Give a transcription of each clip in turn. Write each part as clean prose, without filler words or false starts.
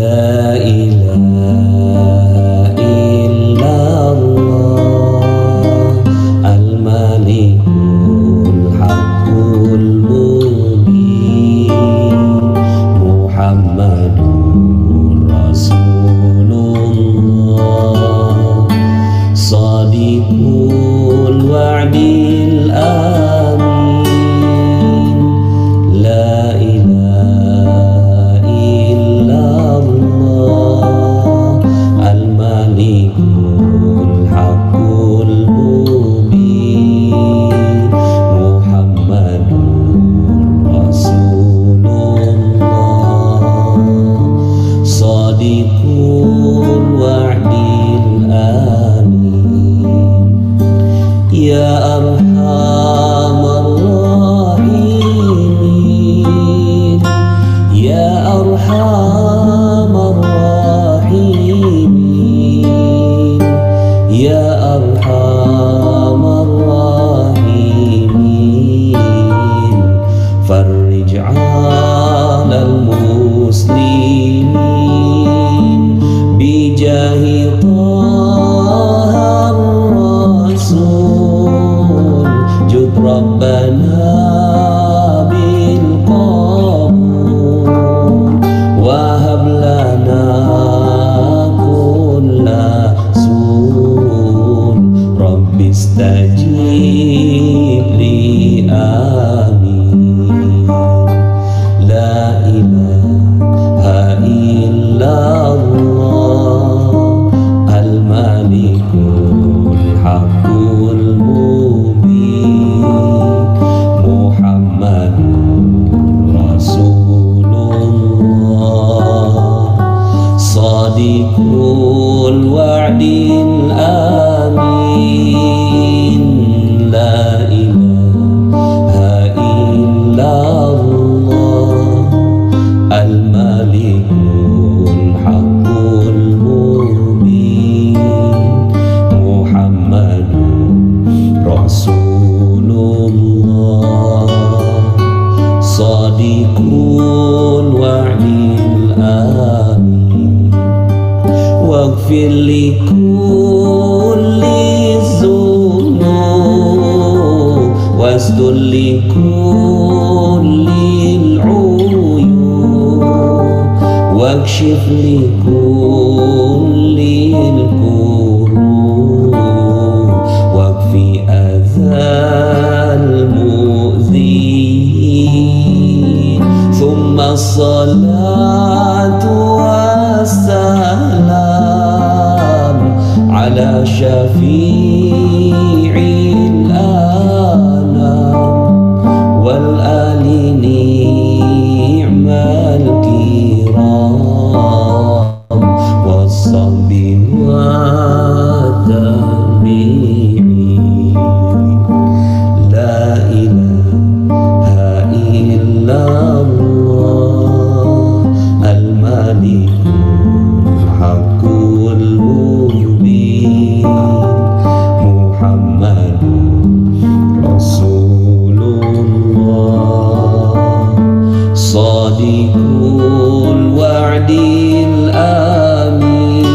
La ilaha illallah al-malikul haqqul mubin Muhammadur Rasulullah Shadiqul wa'dil amin La ilaha illallah al-malikul haqqul mubin Muhammadur Rasulullah Shadiqul wa'dil amin Ya arhamar rahimin Ya arhamar rahimin Ya arhamar rahimin Farrij 'alal muslimin bijahi Thahar Rasul Jud Rabbana bil qabul Wahab lana kulla sun Rabbi istajib li amin La ilaha illallah al-malikul haqqul mubin Muhammadur Rasulullah Shadiqul wa'dil amin La ilaha illallah al-malikul haqqul mubin Muhammadur Rasulullah Shadiqul wa'dil amin Waghfir li kulli dhunub wastur li kulli al-uyub wakshif li kulli al-kurub wakfi adhal mu'dhin thumma salatu wassalam ala syafi'il anam wal ali ni'mal kiram wassahbi wa tabi'in La ilaha illallah al-malikul haqqul mubin Muhammadur Rasulullah Shadiqul wa'dil amin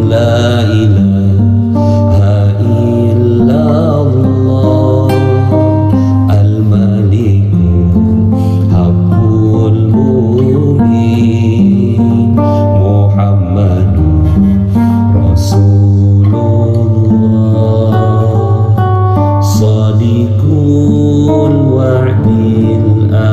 La ilaha illallah al-malikul haqqul mubin Muhammadur Rasulullah Shadiqul wa'dil amin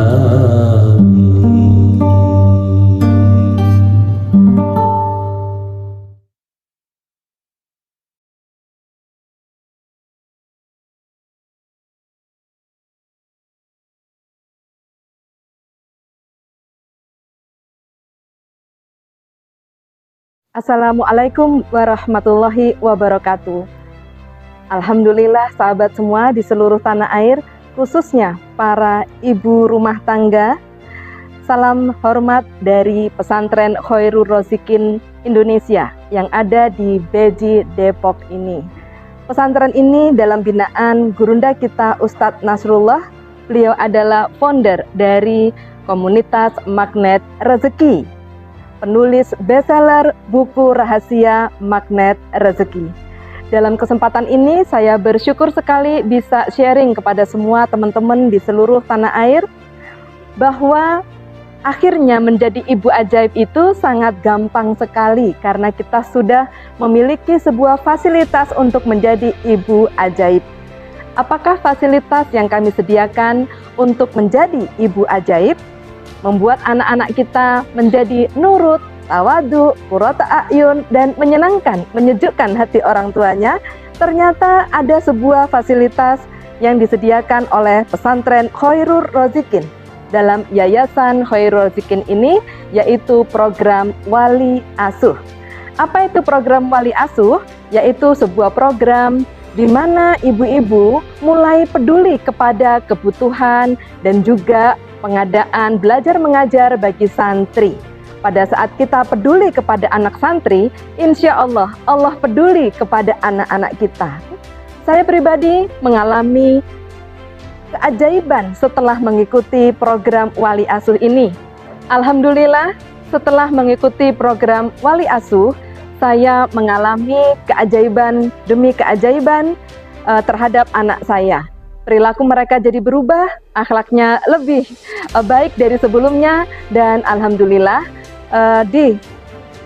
Assalamualaikum warahmatullahi wabarakatuh. Alhamdulillah sahabat semua di seluruh tanah air, khususnya para ibu rumah tangga. Salam hormat dari Pesantren Khairur Razikin Indonesia yang ada di Beji, Depok ini. Pesantren ini dalam binaan gurunda kita Ustadz Nasrullah. Beliau adalah founder dari komunitas Magnet Rezeki penulis bestseller buku rahasia Magnet Rezeki. Dalam kesempatan ini saya bersyukur sekali bisa sharing kepada semua teman-teman di seluruh tanah air bahwa akhirnya menjadi ibu ajaib itu sangat gampang sekali karena kita sudah memiliki sebuah fasilitas untuk menjadi ibu ajaib. Apakah fasilitas yang kami sediakan untuk menjadi ibu ajaib? Membuat anak-anak kita menjadi nurut, tawadu, qurrata a'yun, dan menyenangkan, menyejukkan hati orang tuanya. Ternyata ada sebuah fasilitas yang disediakan oleh pesantren Khairur Rozikin. Dalam Yayasan Khairur Rozikin ini, yaitu program Wali Asuh. Apa itu program Wali Asuh? Yaitu sebuah program di mana ibu-ibu mulai peduli kepada kebutuhan dan juga pengadaan belajar mengajar bagi santri. Pada saat kita peduli kepada anak santri, insya Allah, Allah peduli kepada anak-anak kita. Saya pribadi mengalami keajaiban setelah mengikuti program Wali Asuh ini. Alhamdulillah, setelah mengikuti program Wali Asuh, saya mengalami keajaiban demi keajaiban terhadap anak saya. Perilaku mereka jadi berubah, akhlaknya lebih baik dari sebelumnya, dan alhamdulillah di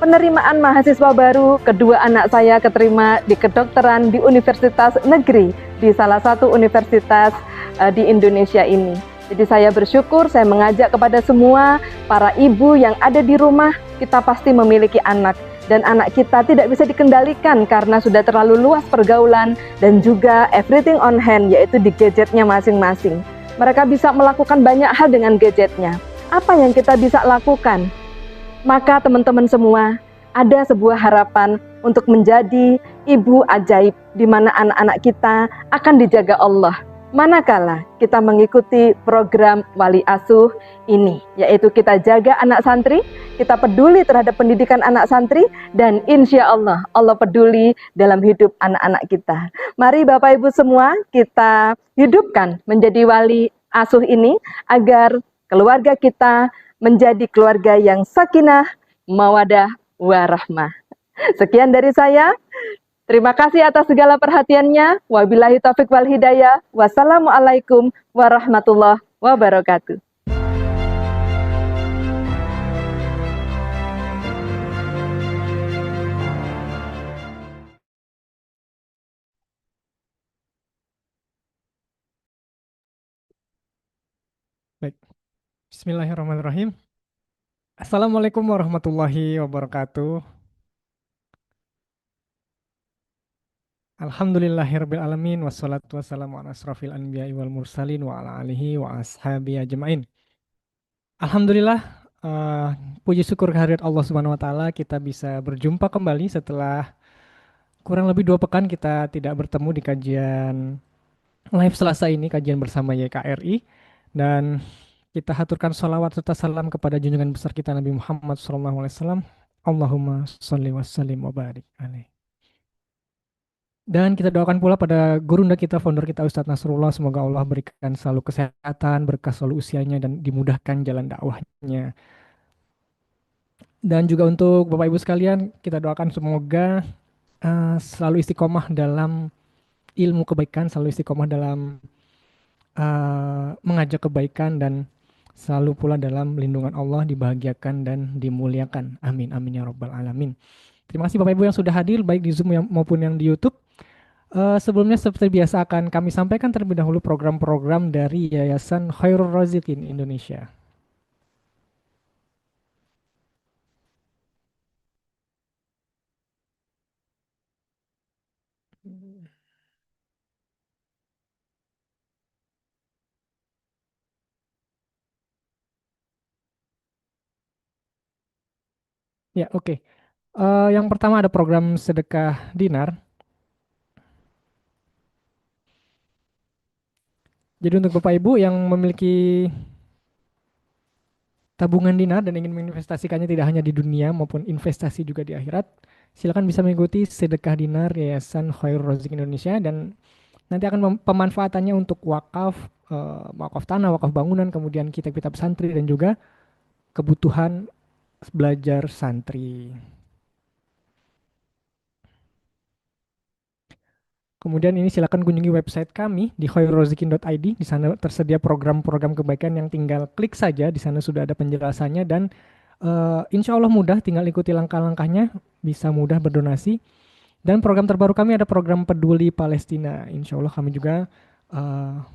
penerimaan mahasiswa baru, kedua anak saya keterima di kedokteran di universitas negeri, di salah satu universitas di Indonesia ini. Jadi saya bersyukur, saya mengajak kepada semua para ibu yang ada di rumah, kita pasti memiliki anak. Dan anak kita tidak bisa dikendalikan karena sudah terlalu luas pergaulan dan juga everything on hand, yaitu di gadgetnya masing-masing. Mereka bisa melakukan banyak hal dengan gadgetnya. Apa yang kita bisa lakukan? Maka teman-teman semua, ada sebuah harapan untuk menjadi ibu ajaib di mana anak-anak kita akan dijaga Allah. Manakala kita mengikuti program Wali Asuh ini, yaitu kita jaga anak santri, kita peduli terhadap pendidikan anak santri, dan insya Allah, Allah peduli dalam hidup anak-anak kita. Mari Bapak Ibu semua, kita hidupkan menjadi Wali Asuh ini, agar keluarga kita menjadi keluarga yang sakinah, mawadah, warahmah. Sekian dari saya. Terima kasih atas segala perhatiannya. Wabillahi taufiq wal hidayah. Wassalamualaikum warahmatullahi wabarakatuh. Baik, Bismillahirrahmanirrahim. Assalamualaikum warahmatullahi wabarakatuh. Alhamdulillahirabbil alamin wassalatu wassalamu ala asrofil anbiya'i wal mursalin wa ala alihi wa ashabi ajmain. Alhamdulillah, puji syukur kehadirat Allah Subhanahu wa taala, kita bisa berjumpa kembali setelah kurang lebih 2 pekan kita tidak bertemu di kajian live Selasa ini, kajian bersama YKRI, dan kita haturkan sholawat serta salam kepada junjungan besar kita Nabi Muhammad SAW. Allahumma sholli wa sallim wa barik alaih. Dan kita doakan pula pada gurunda kita, founder kita Ustadz Nasrullah, semoga Allah berikan selalu kesehatan, berkah selalu usianya, dan dimudahkan jalan dakwahnya. Dan juga untuk Bapak Ibu sekalian, kita doakan semoga selalu istiqomah dalam ilmu kebaikan, selalu istiqomah dalam mengajak kebaikan, dan selalu pula dalam lindungan Allah, dibahagiakan dan dimuliakan. Amin, amin ya rabbal alamin. Terima kasih Bapak Ibu yang sudah hadir, baik di Zoom maupun yang di YouTube. Sebelumnya seperti biasa akan kami sampaikan terlebih dahulu program-program dari Yayasan Khairur Rozikin Indonesia. Ya, oke. Yang pertama ada program sedekah dinar. Jadi untuk Bapak Ibu yang memiliki tabungan dinar dan ingin menginvestasikannya tidak hanya di dunia maupun investasi juga di akhirat, silakan bisa mengikuti sedekah dinar Yayasan Khairur Rozikin Indonesia, dan nanti akan pemanfaatannya untuk wakaf, wakaf tanah, wakaf bangunan, kemudian kitab-kitab santri, dan juga kebutuhan belajar santri. Kemudian ini silakan kunjungi website kami di khairurrozikin.id. Di sana tersedia program-program kebaikan yang tinggal klik saja. Di sana sudah ada penjelasannya dan insya Allah mudah. Tinggal ikuti langkah-langkahnya, bisa mudah berdonasi. Dan program terbaru kami ada program Peduli Palestina. Insya Allah kami juga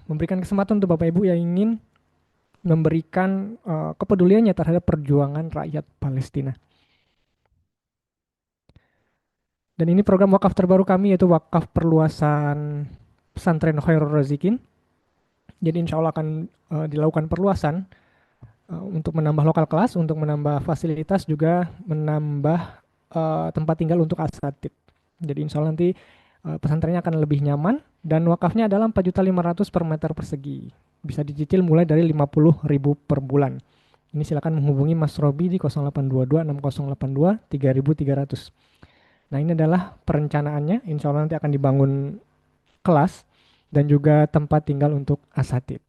memberikan kesempatan untuk Bapak Ibu yang ingin memberikan kepeduliannya terhadap perjuangan rakyat Palestina. Dan ini program wakaf terbaru kami yaitu wakaf perluasan pesantren Khairul Razikin. Jadi insya Allah akan dilakukan perluasan untuk menambah lokal kelas, untuk menambah fasilitas, juga menambah tempat tinggal untuk asatid. Jadi insya Allah nanti pesantrennya akan lebih nyaman dan wakafnya adalah 4.500.000 per meter persegi. Bisa dicicil mulai dari 50.000 per bulan. Ini silakan menghubungi Mas Robi di 0822 6082 3300. Nah ini adalah perencanaannya. Insya Allah nanti akan dibangun kelas dan juga tempat tinggal untuk asatid.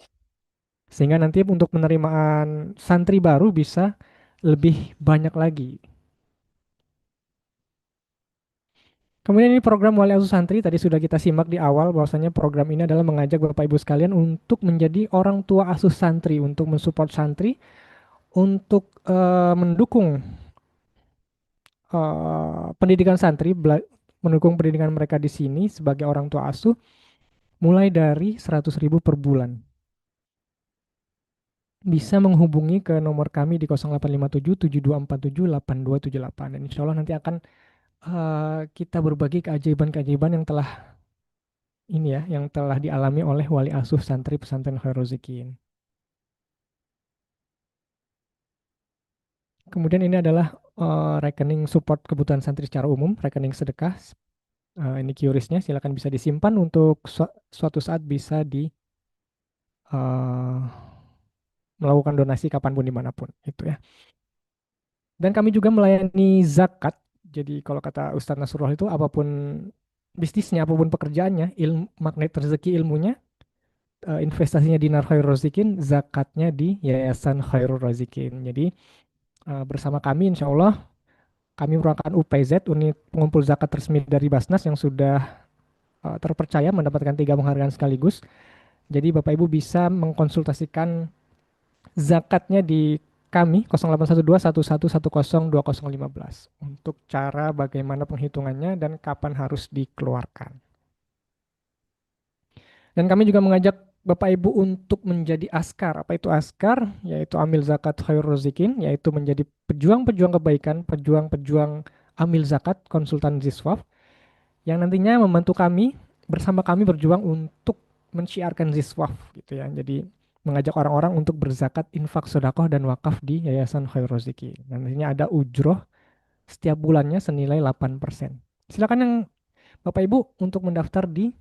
Sehingga nanti untuk penerimaan santri baru bisa lebih banyak lagi. Kemudian ini program Wali Asuh Santri, tadi sudah kita simak di awal bahwasanya program ini adalah mengajak Bapak Ibu sekalian untuk menjadi orang tua asuh santri, untuk mensupport santri, untuk mendukung pendidikan santri, mendukung pendidikan mereka di sini sebagai orang tua asuh, mulai dari 100.000 per bulan. Bisa menghubungi ke nomor kami di 0857 7247 8278 dan insya Allah nanti akan kita berbagi keajaiban-keajaiban yang telah yang telah dialami oleh wali asuh santri pesantren Khairul Razikin. Kemudian ini adalah rekening support kebutuhan santri secara umum, rekening sedekah. Ini QRIS-nya silakan bisa disimpan untuk suatu saat bisa di melakukan donasi kapanpun dimanapun itu ya. Dan kami juga melayani zakat. Jadi kalau kata Ustadz Nasrullah itu apapun bisnisnya, apapun pekerjaannya, magnet rezeki ilmunya, investasinya di Nar Khairul Razikin, zakatnya di Yayasan Khairul Razikin. Jadi bersama kami insya Allah kami merupakan UPZ, unit pengumpul zakat resmi dari Basnas yang sudah terpercaya mendapatkan 3 penghargaan sekaligus. Jadi Bapak Ibu bisa mengkonsultasikan zakatnya di kami 0812 1110 2015 untuk cara bagaimana penghitungannya dan kapan harus dikeluarkan. Dan kami juga mengajak Bapak Ibu untuk menjadi askar. Apa itu askar? Yaitu amil zakat khairul razikin, yaitu menjadi pejuang-pejuang kebaikan, pejuang-pejuang amil zakat, konsultan Ziswaf, yang nantinya membantu kami, bersama kami berjuang untuk mensyiarkan Ziswaf gitu ya. Jadi mengajak orang-orang untuk berzakat, infak, sedekah dan wakaf di Yayasan Khairul Razikin. Nantinya ada ujroh setiap bulannya senilai 8%. Silakan yang Bapak Ibu untuk mendaftar di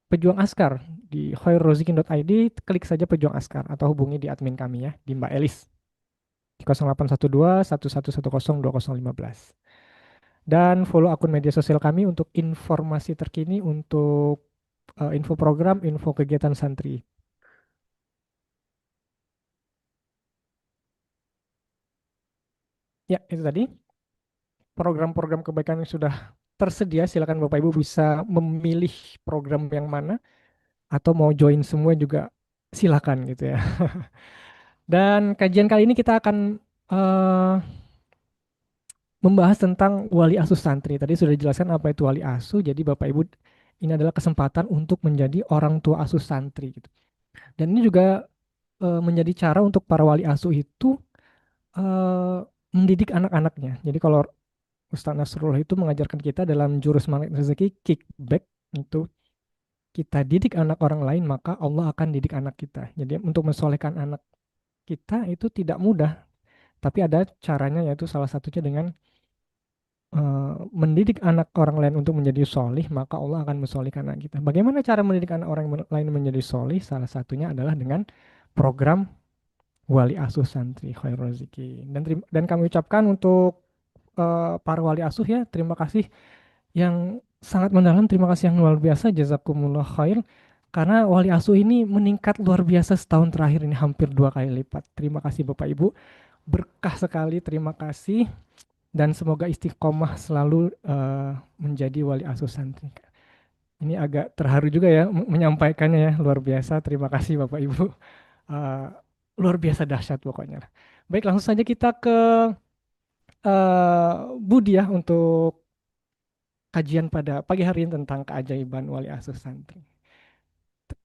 Pejuang Askar di khairurrozikin.id, klik saja Pejuang Askar atau hubungi di admin kami ya, di Mbak Elis di 0812 1110 2015. Dan follow akun media sosial kami untuk informasi terkini untuk info program, info kegiatan santri. Ya, itu tadi program-program kebaikan yang sudah tersedia. Silakan Bapak Ibu bisa memilih program yang mana atau mau join semua juga silakan gitu ya. Dan kajian kali ini kita akan membahas tentang wali asuh santri. Tadi sudah dijelaskan apa itu wali asuh. Jadi Bapak Ibu ini adalah kesempatan untuk menjadi orang tua asuh santri gitu. Dan ini juga menjadi cara untuk para wali asuh itu mendidik anak-anaknya. Jadi kalau Ustaz Nasrullah itu mengajarkan kita dalam jurus magnet rezeki kickback itu kita didik anak orang lain maka Allah akan didik anak kita. Jadi untuk mensolehkan anak kita itu tidak mudah, tapi ada caranya yaitu salah satunya dengan mendidik anak orang lain untuk menjadi solih, maka Allah akan mensolihkan anak kita. Bagaimana cara mendidik anak orang lain menjadi solih? Salah satunya adalah dengan program wali asuh santri Khairul Razikin. Dan kami ucapkan untuk para wali asuh ya, terima kasih yang sangat mendalam, terima kasih yang luar biasa, jazakumullah khair. Karena wali asuh ini meningkat luar biasa setahun terakhir ini hampir 2 kali lipat. Terima kasih Bapak Ibu berkah sekali. Terima kasih dan semoga istiqomah selalu menjadi wali asuh santri. Ini agak terharu juga ya menyampaikannya ya, luar biasa. Terima kasih Bapak Ibu. Eh, Luar biasa dahsyat pokoknya. Baik, langsung saja kita ke Budi ya untuk kajian pada pagi hari ini tentang keajaiban wali asuh santri.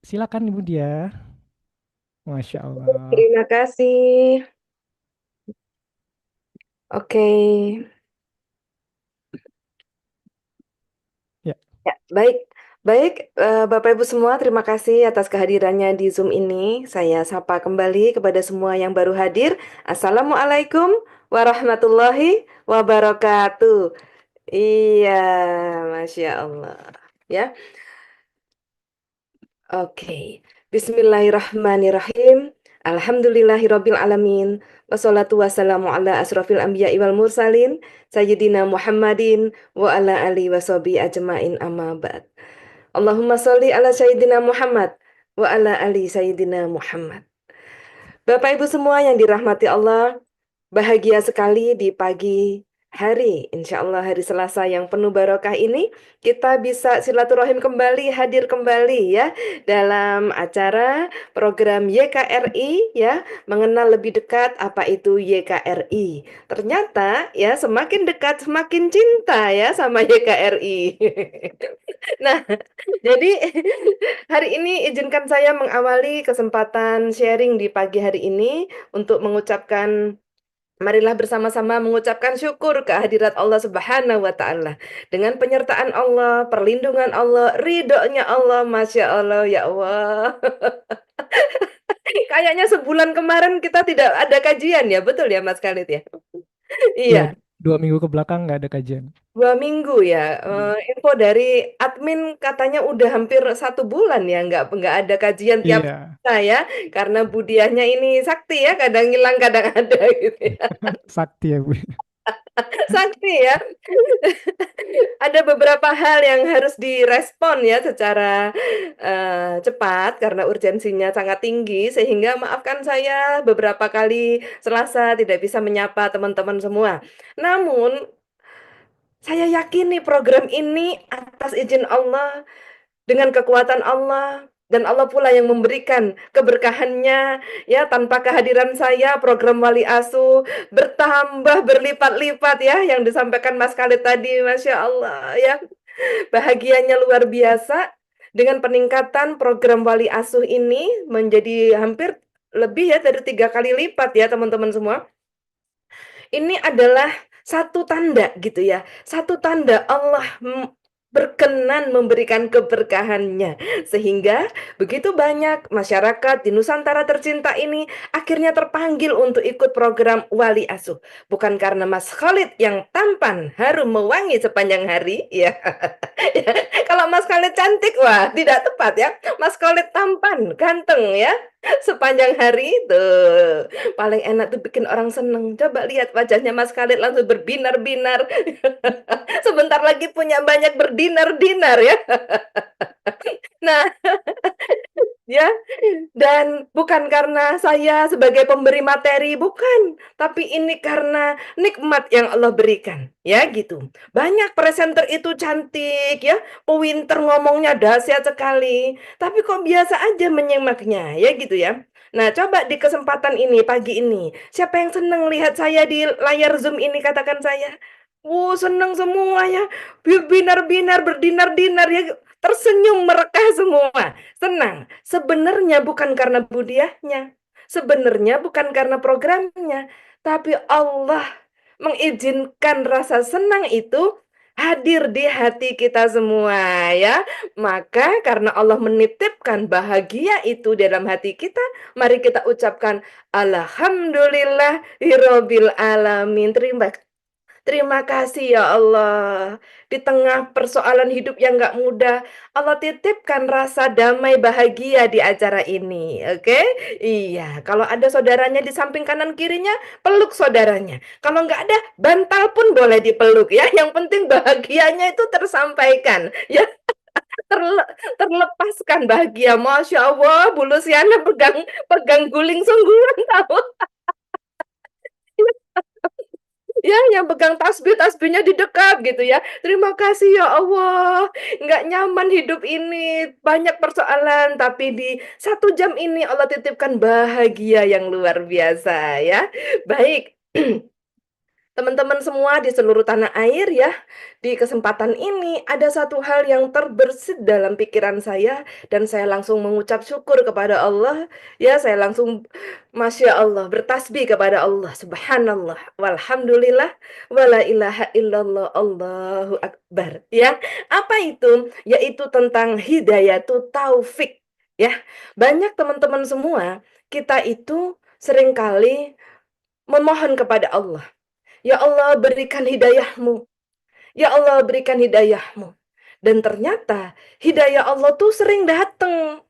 Silakan Ibu dia. Masya Allah. Terima kasih. Oke. Ya, Ya, baik. Baik, Bapak Ibu semua, terima kasih atas kehadirannya di Zoom ini. Saya sapa kembali kepada semua yang baru hadir. Assalamualaikum warahmatullahi wabarakatuh. Iya, Masya Allah. Ya, oke. Bismillahirrahmanirrahim. Alhamdulillahirabbil alamin. Wassalatu wassalamu ala asrofil anbiya'i wal mursalin. Sayyidina Muhammadin wa ala alihi washabihi ajmain amma ba'd. Allahumma sholli ala Sayyidina Muhammad wa ala ali Sayyidina Muhammad. Bapak Ibu semua yang dirahmati Allah, bahagia sekali di pagi hari, insya Allah hari Selasa yang penuh barokah ini, kita bisa silaturahim kembali, hadir kembali ya, dalam acara program YKRI ya, mengenal lebih dekat apa itu YKRI. Ternyata ya semakin dekat semakin cinta ya sama YKRI. Nah, jadi hari ini izinkan saya mengawali kesempatan sharing di pagi hari ini untuk mengucapkan marilah bersama-sama mengucapkan syukur kehadirat Allah Subhanahu wa Ta'ala. Dengan penyertaan Allah, perlindungan Allah, ridhonya Allah, Masya Allah, ya Allah. Kayaknya sebulan kemarin kita tidak ada kajian ya, betul ya Mas Khalid ya? ya, Iya. 2 minggu ke belakang nggak ada kajian. 2 minggu ya. Info dari admin katanya udah hampir 1 bulan ya nggak ada kajian tiap Iya, saya karena Budiahnya ini sakti ya kadang hilang kadang ada gitu ya. sakti ya Bu. Sakti ya. Ada beberapa hal yang harus direspon ya secara cepat karena urgensinya sangat tinggi sehingga maafkan saya beberapa kali Selasa tidak bisa menyapa teman-teman semua. Namun saya yakin nih program ini atas izin Allah, dengan kekuatan Allah, dan Allah pula yang memberikan keberkahannya, ya tanpa kehadiran saya program Wali Asuh bertambah berlipat-lipat ya yang disampaikan Mas Khalid tadi, Masya Allah ya. Bahagianya luar biasa dengan peningkatan program Wali Asuh ini menjadi hampir lebih ya dari 3 kali lipat ya teman-teman semua. Ini adalah satu tanda gitu ya, satu tanda Allah berkenan memberikan keberkahannya. Sehingga begitu banyak masyarakat di Nusantara tercinta ini akhirnya terpanggil untuk ikut program Wali Asuh. Bukan karena Mas Khalid yang tampan, harum, mewangi sepanjang hari, ya. Kalau Mas Khalid cantik, wah tidak tepat ya. Mas Khalid tampan, ganteng ya. Sepanjang hari tuh paling enak tuh bikin orang seneng. Coba lihat wajahnya Mas Khalid langsung berbinar-binar. Sebentar lagi punya banyak berdinar-dinar ya. Nah, ya, dan bukan karena saya sebagai pemberi materi, bukan. Tapi ini karena nikmat yang Allah berikan. Ya gitu. Banyak presenter itu cantik ya. Pinter ngomongnya dahsyat sekali. Tapi kok biasa aja menyimaknya. Ya gitu ya. Nah coba di kesempatan ini, pagi ini. Siapa yang seneng lihat saya di layar Zoom ini katakan saya. Seneng semua ya. Binar-binar, berdinar-dinar ya. Tersenyum merekah semua. Senang. Sebenarnya bukan karena budiahnya, sebenarnya bukan karena programnya, tapi Allah mengizinkan rasa senang itu hadir di hati kita semua ya. Maka karena Allah menitipkan bahagia itu dalam hati kita, mari kita ucapkan Alhamdulillahirabbil alamin. Terima kasih ya Allah. Di tengah persoalan hidup yang gak mudah, Allah titipkan rasa damai bahagia di acara ini. Oke? Iya, kalau ada saudaranya di samping kanan kirinya, peluk saudaranya. Kalau nggak ada, bantal pun boleh dipeluk ya. Yang penting bahagianya itu tersampaikan. Ya, terlepaskan bahagia. Masya Allah, Bu Luciana pegang guling sungguhan tahu. yang pegang tasbih, tasbihnya didekap gitu ya. Terima kasih ya Allah, nggak nyaman hidup ini, banyak persoalan, tapi di 1 jam ini Allah titipkan bahagia yang luar biasa ya. Baik. Teman-teman semua di seluruh tanah air ya, di kesempatan ini ada satu hal yang terbersit dalam pikiran saya dan saya langsung mengucap syukur kepada Allah. Ya, saya langsung Masya Allah bertasbih kepada Allah. Subhanallah, walhamdulillah, wala ilaha illallah, Allahu Akbar. Ya, apa itu? Yaitu tentang hidayatu taufik. Ya, banyak teman-teman semua, kita itu seringkali memohon kepada Allah. Ya Allah berikan hidayahmu. Ya Allah berikan hidayahmu. Dan ternyata hidayah Allah tuh sering datang.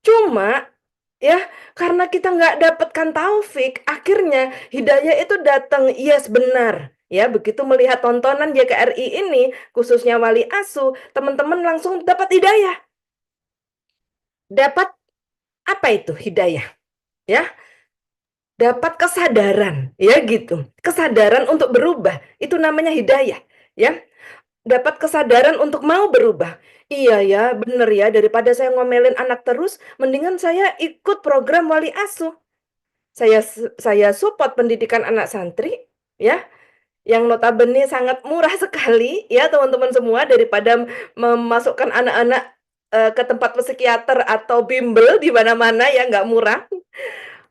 Cuma ya karena kita nggak dapatkan taufik, akhirnya hidayah itu datang. Yes, benar. Ya, begitu melihat tontonan YKRI ini, khususnya Wali Asu, teman-teman langsung dapat hidayah. Dapat apa itu hidayah? Ya, dapat kesadaran, ya gitu. Kesadaran untuk berubah, itu namanya hidayah, ya. Dapat kesadaran untuk mau berubah. Iya ya, bener ya, daripada saya ngomelin anak terus, mendingan saya ikut program Wali Asuh. Saya support pendidikan anak santri, ya, yang notabene sangat murah sekali, ya teman-teman semua, daripada memasukkan anak-anak ke tempat psikiater atau bimbel di mana-mana ya nggak murah.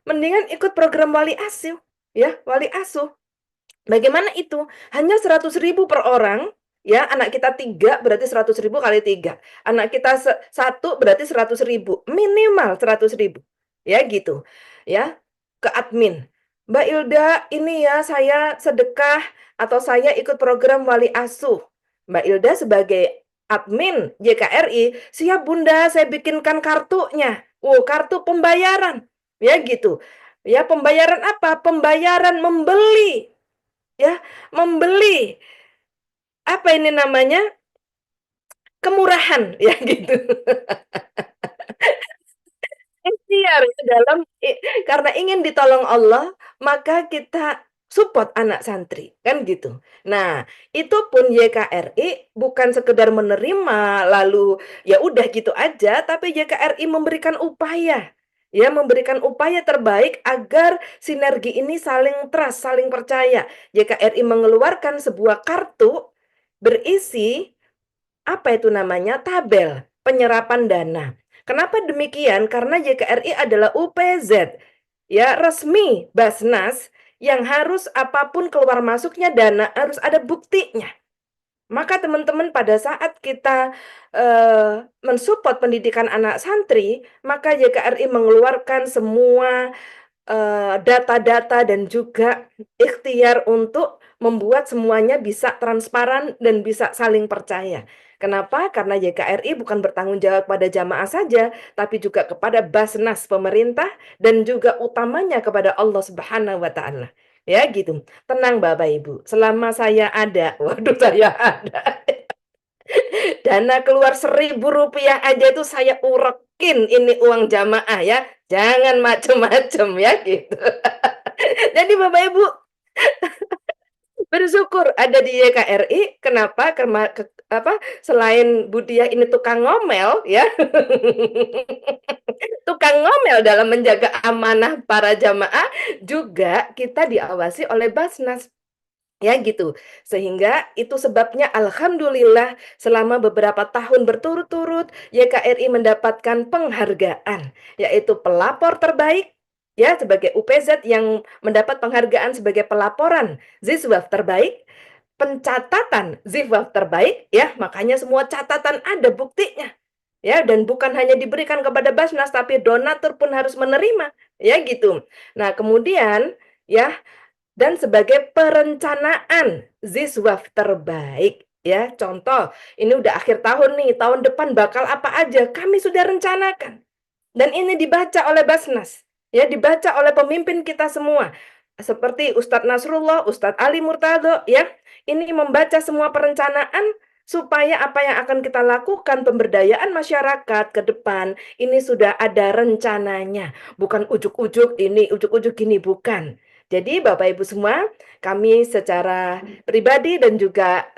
Mendingan ikut program Wali Asuh, ya, Wali Asuh. Bagaimana itu? Hanya 100.000 per orang, ya, anak kita 3 berarti 100.000 kali 3. Anak kita 1 berarti 100.000, minimal 100.000. Ya gitu. Ya, ke admin. Mbak Ilda, ini ya saya sedekah atau saya ikut program Wali Asuh. Mbak Ilda sebagai admin JKRI, siap Bunda, saya bikinkan kartunya. Kartu pembayaran. Ya gitu. Ya, pembayaran apa? Pembayaran membeli. Ya, membeli. Apa ini namanya? Kemurahan, ya gitu. Ikhtiar ya dalam karena ingin ditolong Allah, maka kita support anak santri, kan gitu. Nah, itu pun YKRI bukan sekedar menerima lalu ya udah gitu aja, tapi YKRI memberikan upaya. Ya, memberikan upaya terbaik agar sinergi ini saling trust, saling percaya. YKRI mengeluarkan sebuah kartu berisi apa itu namanya? Tabel penyerapan dana. Kenapa demikian? Karena YKRI adalah UPZ, ya resmi Basnas yang harus apapun keluar masuknya dana harus ada buktinya. Maka teman-teman pada saat kita mensupport pendidikan anak santri, maka YKRI mengeluarkan semua data-data dan juga ikhtiar untuk membuat semuanya bisa transparan dan bisa saling percaya. Kenapa? Karena YKRI bukan bertanggung jawab pada jamaah saja, tapi juga kepada Basnas pemerintah dan juga utamanya kepada Allah Subhanahu wa Ta'ala. Ya gitu. Tenang Bapak Ibu, selama saya ada, waduh saya ada. Dana keluar Rp1.000 aja itu saya urekin ini uang jamaah ya. Jangan macem-macem ya gitu. Jadi Bapak Ibu bersyukur ada di YKRI. Kenapa? Selain Budiah ini tukang ngomel ya. Tukang ngomel dalam menjaga amanah para jamaah, juga kita diawasi oleh Basnas. Ya gitu. Sehingga itu sebabnya alhamdulillah selama beberapa tahun berturut-turut YKRI mendapatkan penghargaan, yaitu pelapor terbaik ya sebagai UPZ yang mendapat penghargaan sebagai pelaporan Ziswaf terbaik, pencatatan Ziswaf terbaik ya, makanya semua catatan ada buktinya. Ya, dan bukan hanya diberikan kepada Basnas tapi donatur pun harus menerima, ya gitu. Nah, kemudian ya dan sebagai perencanaan Ziswaf terbaik ya. Contoh, ini udah akhir tahun nih, tahun depan bakal apa aja kami sudah rencanakan. Dan ini dibaca oleh Basnas, ya dibaca oleh pemimpin kita semua. Seperti Ustadz Nasrullah, Ustadz Ali Murtado ya. Ini membaca semua perencanaan supaya apa yang akan kita lakukan pemberdayaan masyarakat ke depan ini sudah ada rencananya, bukan ujuk-ujuk ini, ujuk-ujuk gini, bukan. Jadi Bapak Ibu semua, kami secara pribadi dan juga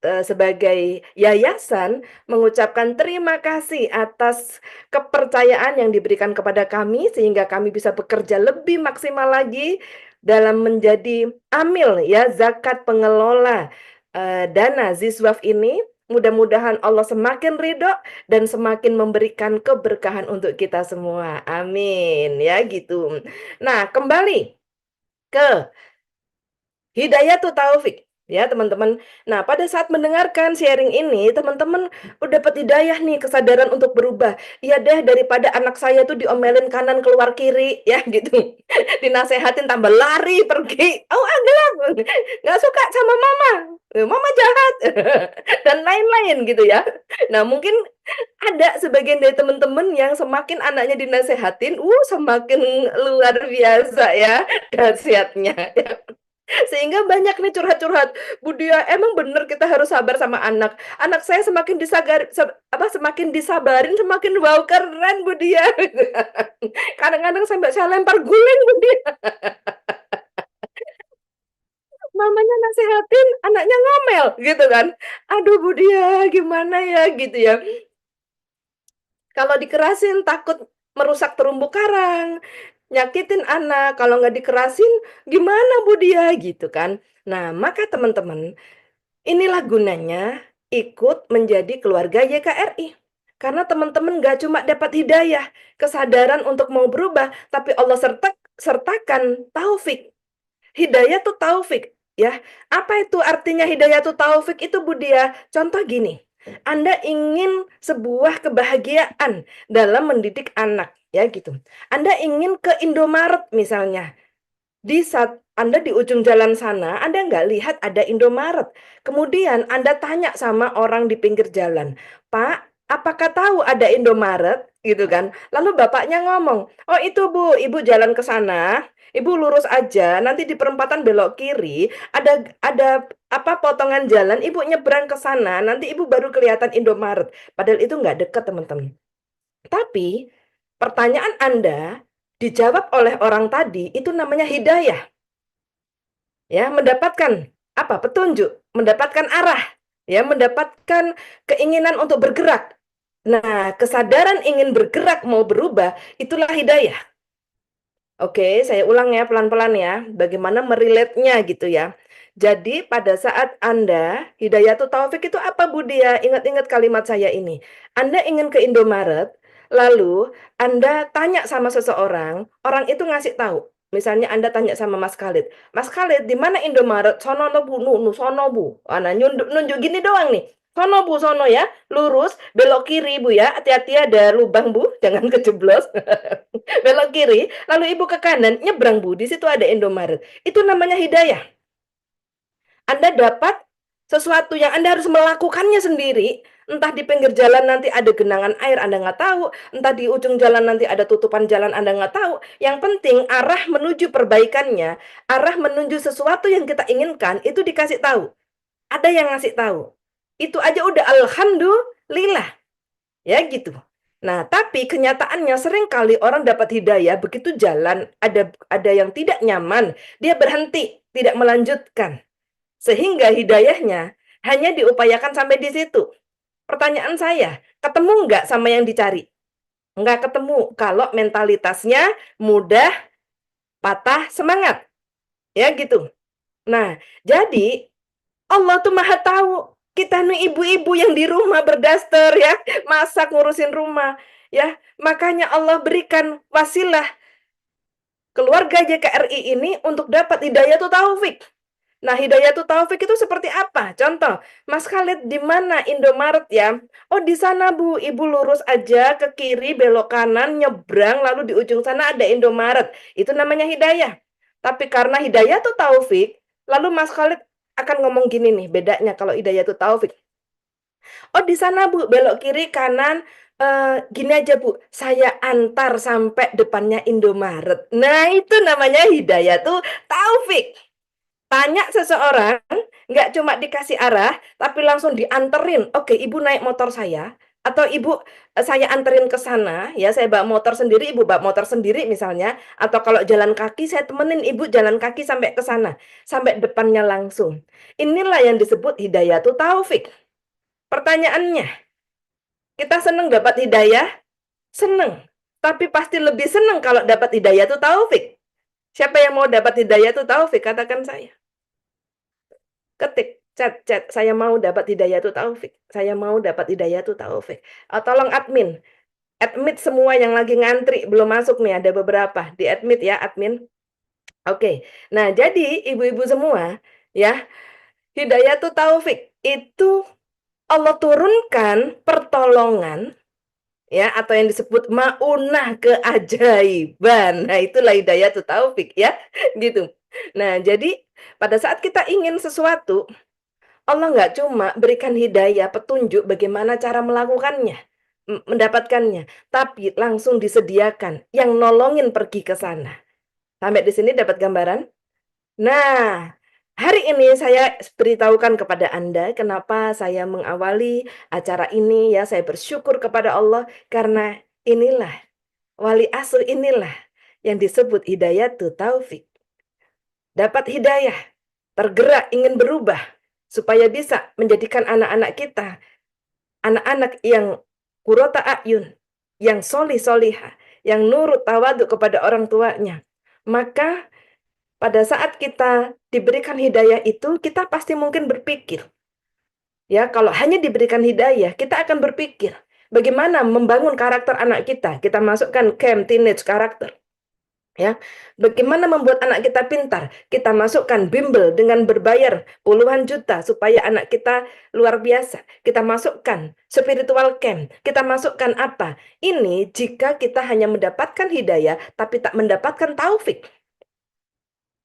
sebagai yayasan mengucapkan terima kasih atas kepercayaan yang diberikan kepada kami sehingga kami bisa bekerja lebih maksimal lagi dalam menjadi amil ya zakat pengelola dana Ziswaf ini. Mudah-mudahan Allah semakin ridho dan semakin memberikan keberkahan untuk kita semua. Amin ya gitu. Nah, kembali ke Hidayatul Taufik ya teman-teman. Nah, pada saat mendengarkan sharing ini, teman-teman udah dapat hidayah nih, kesadaran untuk berubah. Iya deh, daripada anak saya tuh diomelin kanan keluar kiri ya gitu. Dinasehatin tambah lari pergi. Oh, gelap. Nggak suka sama mama. Mama jahat dan lain-lain gitu ya. Nah, mungkin ada sebagian dari teman-teman yang semakin anaknya dinasehatin, semakin luar biasa ya khasiatnya. Sehingga banyak nih curhat-curhat, "Bu Dia, emang bener kita harus sabar sama anak. Anak saya semakin semakin disabarin semakin wow keren Bu Dia." Kadang-kadang sampai saya lempar guling Bu Dia. Mamanya nasehatin, anaknya ngomel gitu kan. Aduh Bu Dia, gimana ya gitu ya. Kalau dikerasin takut merusak terumbu karang, nyakitin anak, kalau nggak dikerasin gimana Bu Dia gitu kan. Nah, maka teman-teman, inilah gunanya ikut menjadi keluarga YKRI. Karena teman-teman nggak cuma dapat hidayah, kesadaran untuk mau berubah, tapi Allah sertakan taufik. Hidayah tuh taufik, ya. Apa itu artinya hidayah tuh taufik itu Bu Dia? Contoh gini, Anda ingin sebuah kebahagiaan dalam mendidik anak, ya gitu. Anda ingin ke Indomaret misalnya. Di saat Anda di ujung jalan sana, Anda nggak lihat ada Indomaret. Kemudian Anda tanya sama orang di pinggir jalan, "Pak, apakah tahu ada Indomaret?" Gitu kan. Lalu bapaknya ngomong, "Oh itu Bu, Ibu jalan ke sana, Ibu lurus aja, nanti di perempatan belok kiri, ada potongan jalan, Ibu nyebrang ke sana, nanti Ibu baru kelihatan Indomaret." Padahal itu nggak dekat, teman-teman. Tapi pertanyaan Anda dijawab oleh orang tadi, itu namanya hidayah. Ya, mendapatkan apa? Petunjuk, mendapatkan arah, ya, mendapatkan keinginan untuk bergerak. Nah, kesadaran ingin bergerak mau berubah, itulah hidayah. Oke, saya ulang ya pelan-pelan ya, bagaimana merelate-nya gitu ya. Jadi pada saat Anda, Hidayatul Taufik itu apa Bu Dia? Ingat-ingat kalimat saya ini. Anda ingin ke Indomaret, lalu Anda tanya sama seseorang, orang itu ngasih tahu. Misalnya Anda tanya sama Mas Khalid, "Mas Khalid, di mana Indomaret?" "Sono no Bu, sono Bu." Nah, nunjuk gini doang nih. "Sono Bu, sono ya, lurus, belok kiri Bu ya, hati-hati ada lubang Bu, jangan kejeblos." Belok kiri, lalu Ibu ke kanan, nyebrang Bu, di situ ada Indomaret. Itu namanya hidayah. Anda dapat sesuatu yang Anda harus melakukannya sendiri. Entah di pinggir jalan nanti ada genangan air, Anda nggak tahu. Entah di ujung jalan nanti ada tutupan jalan, Anda nggak tahu. Yang penting arah menuju perbaikannya, arah menuju sesuatu yang kita inginkan, itu dikasih tahu. Ada yang ngasih tahu. Itu aja udah alhamdulillah. Ya gitu. Nah, tapi kenyataannya sering kali orang dapat hidayah, begitu jalan, ada yang tidak nyaman, dia berhenti, tidak melanjutkan. Sehingga hidayahnya hanya diupayakan sampai di situ. Pertanyaan saya, ketemu nggak sama yang dicari? Nggak ketemu, kalau mentalitasnya mudah patah semangat. Ya gitu. Nah, jadi Allah tuh maha tahu. Kita nih ibu-ibu yang di rumah berdaster ya, masak ngurusin rumah. Ya, makanya Allah berikan wasilah keluarga JKRI ini untuk dapat Hidayatul Taufik. Nah, Hidayatul Taufik itu seperti apa? Contoh, Mas Khalid, di mana Indomaret ya? Oh, di sana Bu, Ibu lurus aja ke kiri, belok kanan, nyebrang, lalu di ujung sana ada Indomaret. Itu namanya hidayah. Tapi karena Hidayatul Taufik, lalu Mas Khalid akan ngomong gini nih, bedanya kalau Hidayatul Taufik. Oh, di sana Bu, belok kiri, kanan, gini aja Bu, saya antar sampai depannya Indomaret. Nah, itu namanya Hidayatul Taufik. Tanya seseorang, nggak cuma dikasih arah, tapi langsung dianterin. Oke, Ibu naik motor saya, Atau ibu, saya anterin ke sana, ya saya bawa motor sendiri, ibu bawa motor sendiri misalnya, atau kalau jalan kaki saya temenin ibu jalan kaki sampai ke sana, sampai depannya langsung. Inilah yang disebut hidayatu taufik. Pertanyaannya, kita seneng dapat hidayah? Seneng. Tapi pasti lebih seneng kalau dapat hidayatu taufik. Siapa yang mau dapat hidayatu taufik? Katakan saya. Ketik chat, saya mau dapat hidayatu taufik. Saya mau dapat hidayatu taufik. Tolong admin, admit semua yang lagi ngantri belum masuk nih, ada beberapa di admit ya admin. Oke. Nah, jadi ibu-ibu semua ya, hidayatu taufik itu Allah turunkan pertolongan ya, atau yang disebut maunah keajaiban. Nah, itulah hidayatu taufik ya, gitu. Nah, jadi pada saat kita ingin sesuatu, Allah nggak cuma berikan hidayah, petunjuk bagaimana cara melakukannya, mendapatkannya, tapi langsung disediakan yang nolongin pergi ke sana. Sampai di sini dapat gambaran? Nah, hari ini saya beritahukan kepada Anda kenapa saya mengawali acara ini ya, saya bersyukur kepada Allah karena inilah wali asr, inilah yang disebut hidayatul taufik. Dapat hidayah, tergerak ingin berubah supaya bisa menjadikan anak-anak kita anak-anak yang qurrata a'yun, yang solih-solihah, yang nurut tawaduk kepada orang tuanya. Maka pada saat kita diberikan hidayah itu, kita pasti mungkin berpikir, ya kalau hanya diberikan hidayah, kita akan berpikir bagaimana membangun karakter anak kita. Kita masukkan camp teenage karakter. Ya, bagaimana membuat anak kita pintar? Kita masukkan bimbel dengan berbayar puluhan juta supaya anak kita luar biasa. Kita masukkan spiritual camp. Kita masukkan apa? Ini jika kita hanya mendapatkan hidayah tapi tak mendapatkan taufik.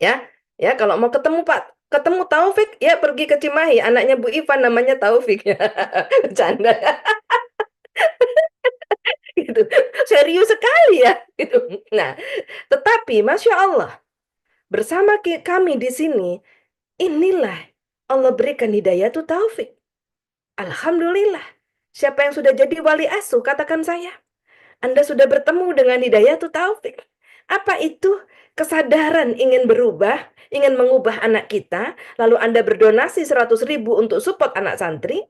Ya, ya kalau mau ketemu ketemu Taufik, ya pergi ke Cimahi. Anaknya Bu Ivan namanya Taufik. Bercanda. Gitu. Serius sekali ya. Gitu. Nah, tetapi Masya Allah, bersama kami di sini, inilah Allah berikan hidayah taufik. Alhamdulillah. Siapa yang sudah jadi wali asuh, katakan saya. Anda sudah bertemu dengan hidayah taufik. Apa itu? Kesadaran ingin berubah, ingin mengubah anak kita, lalu Anda berdonasi 100.000 untuk support anak santri.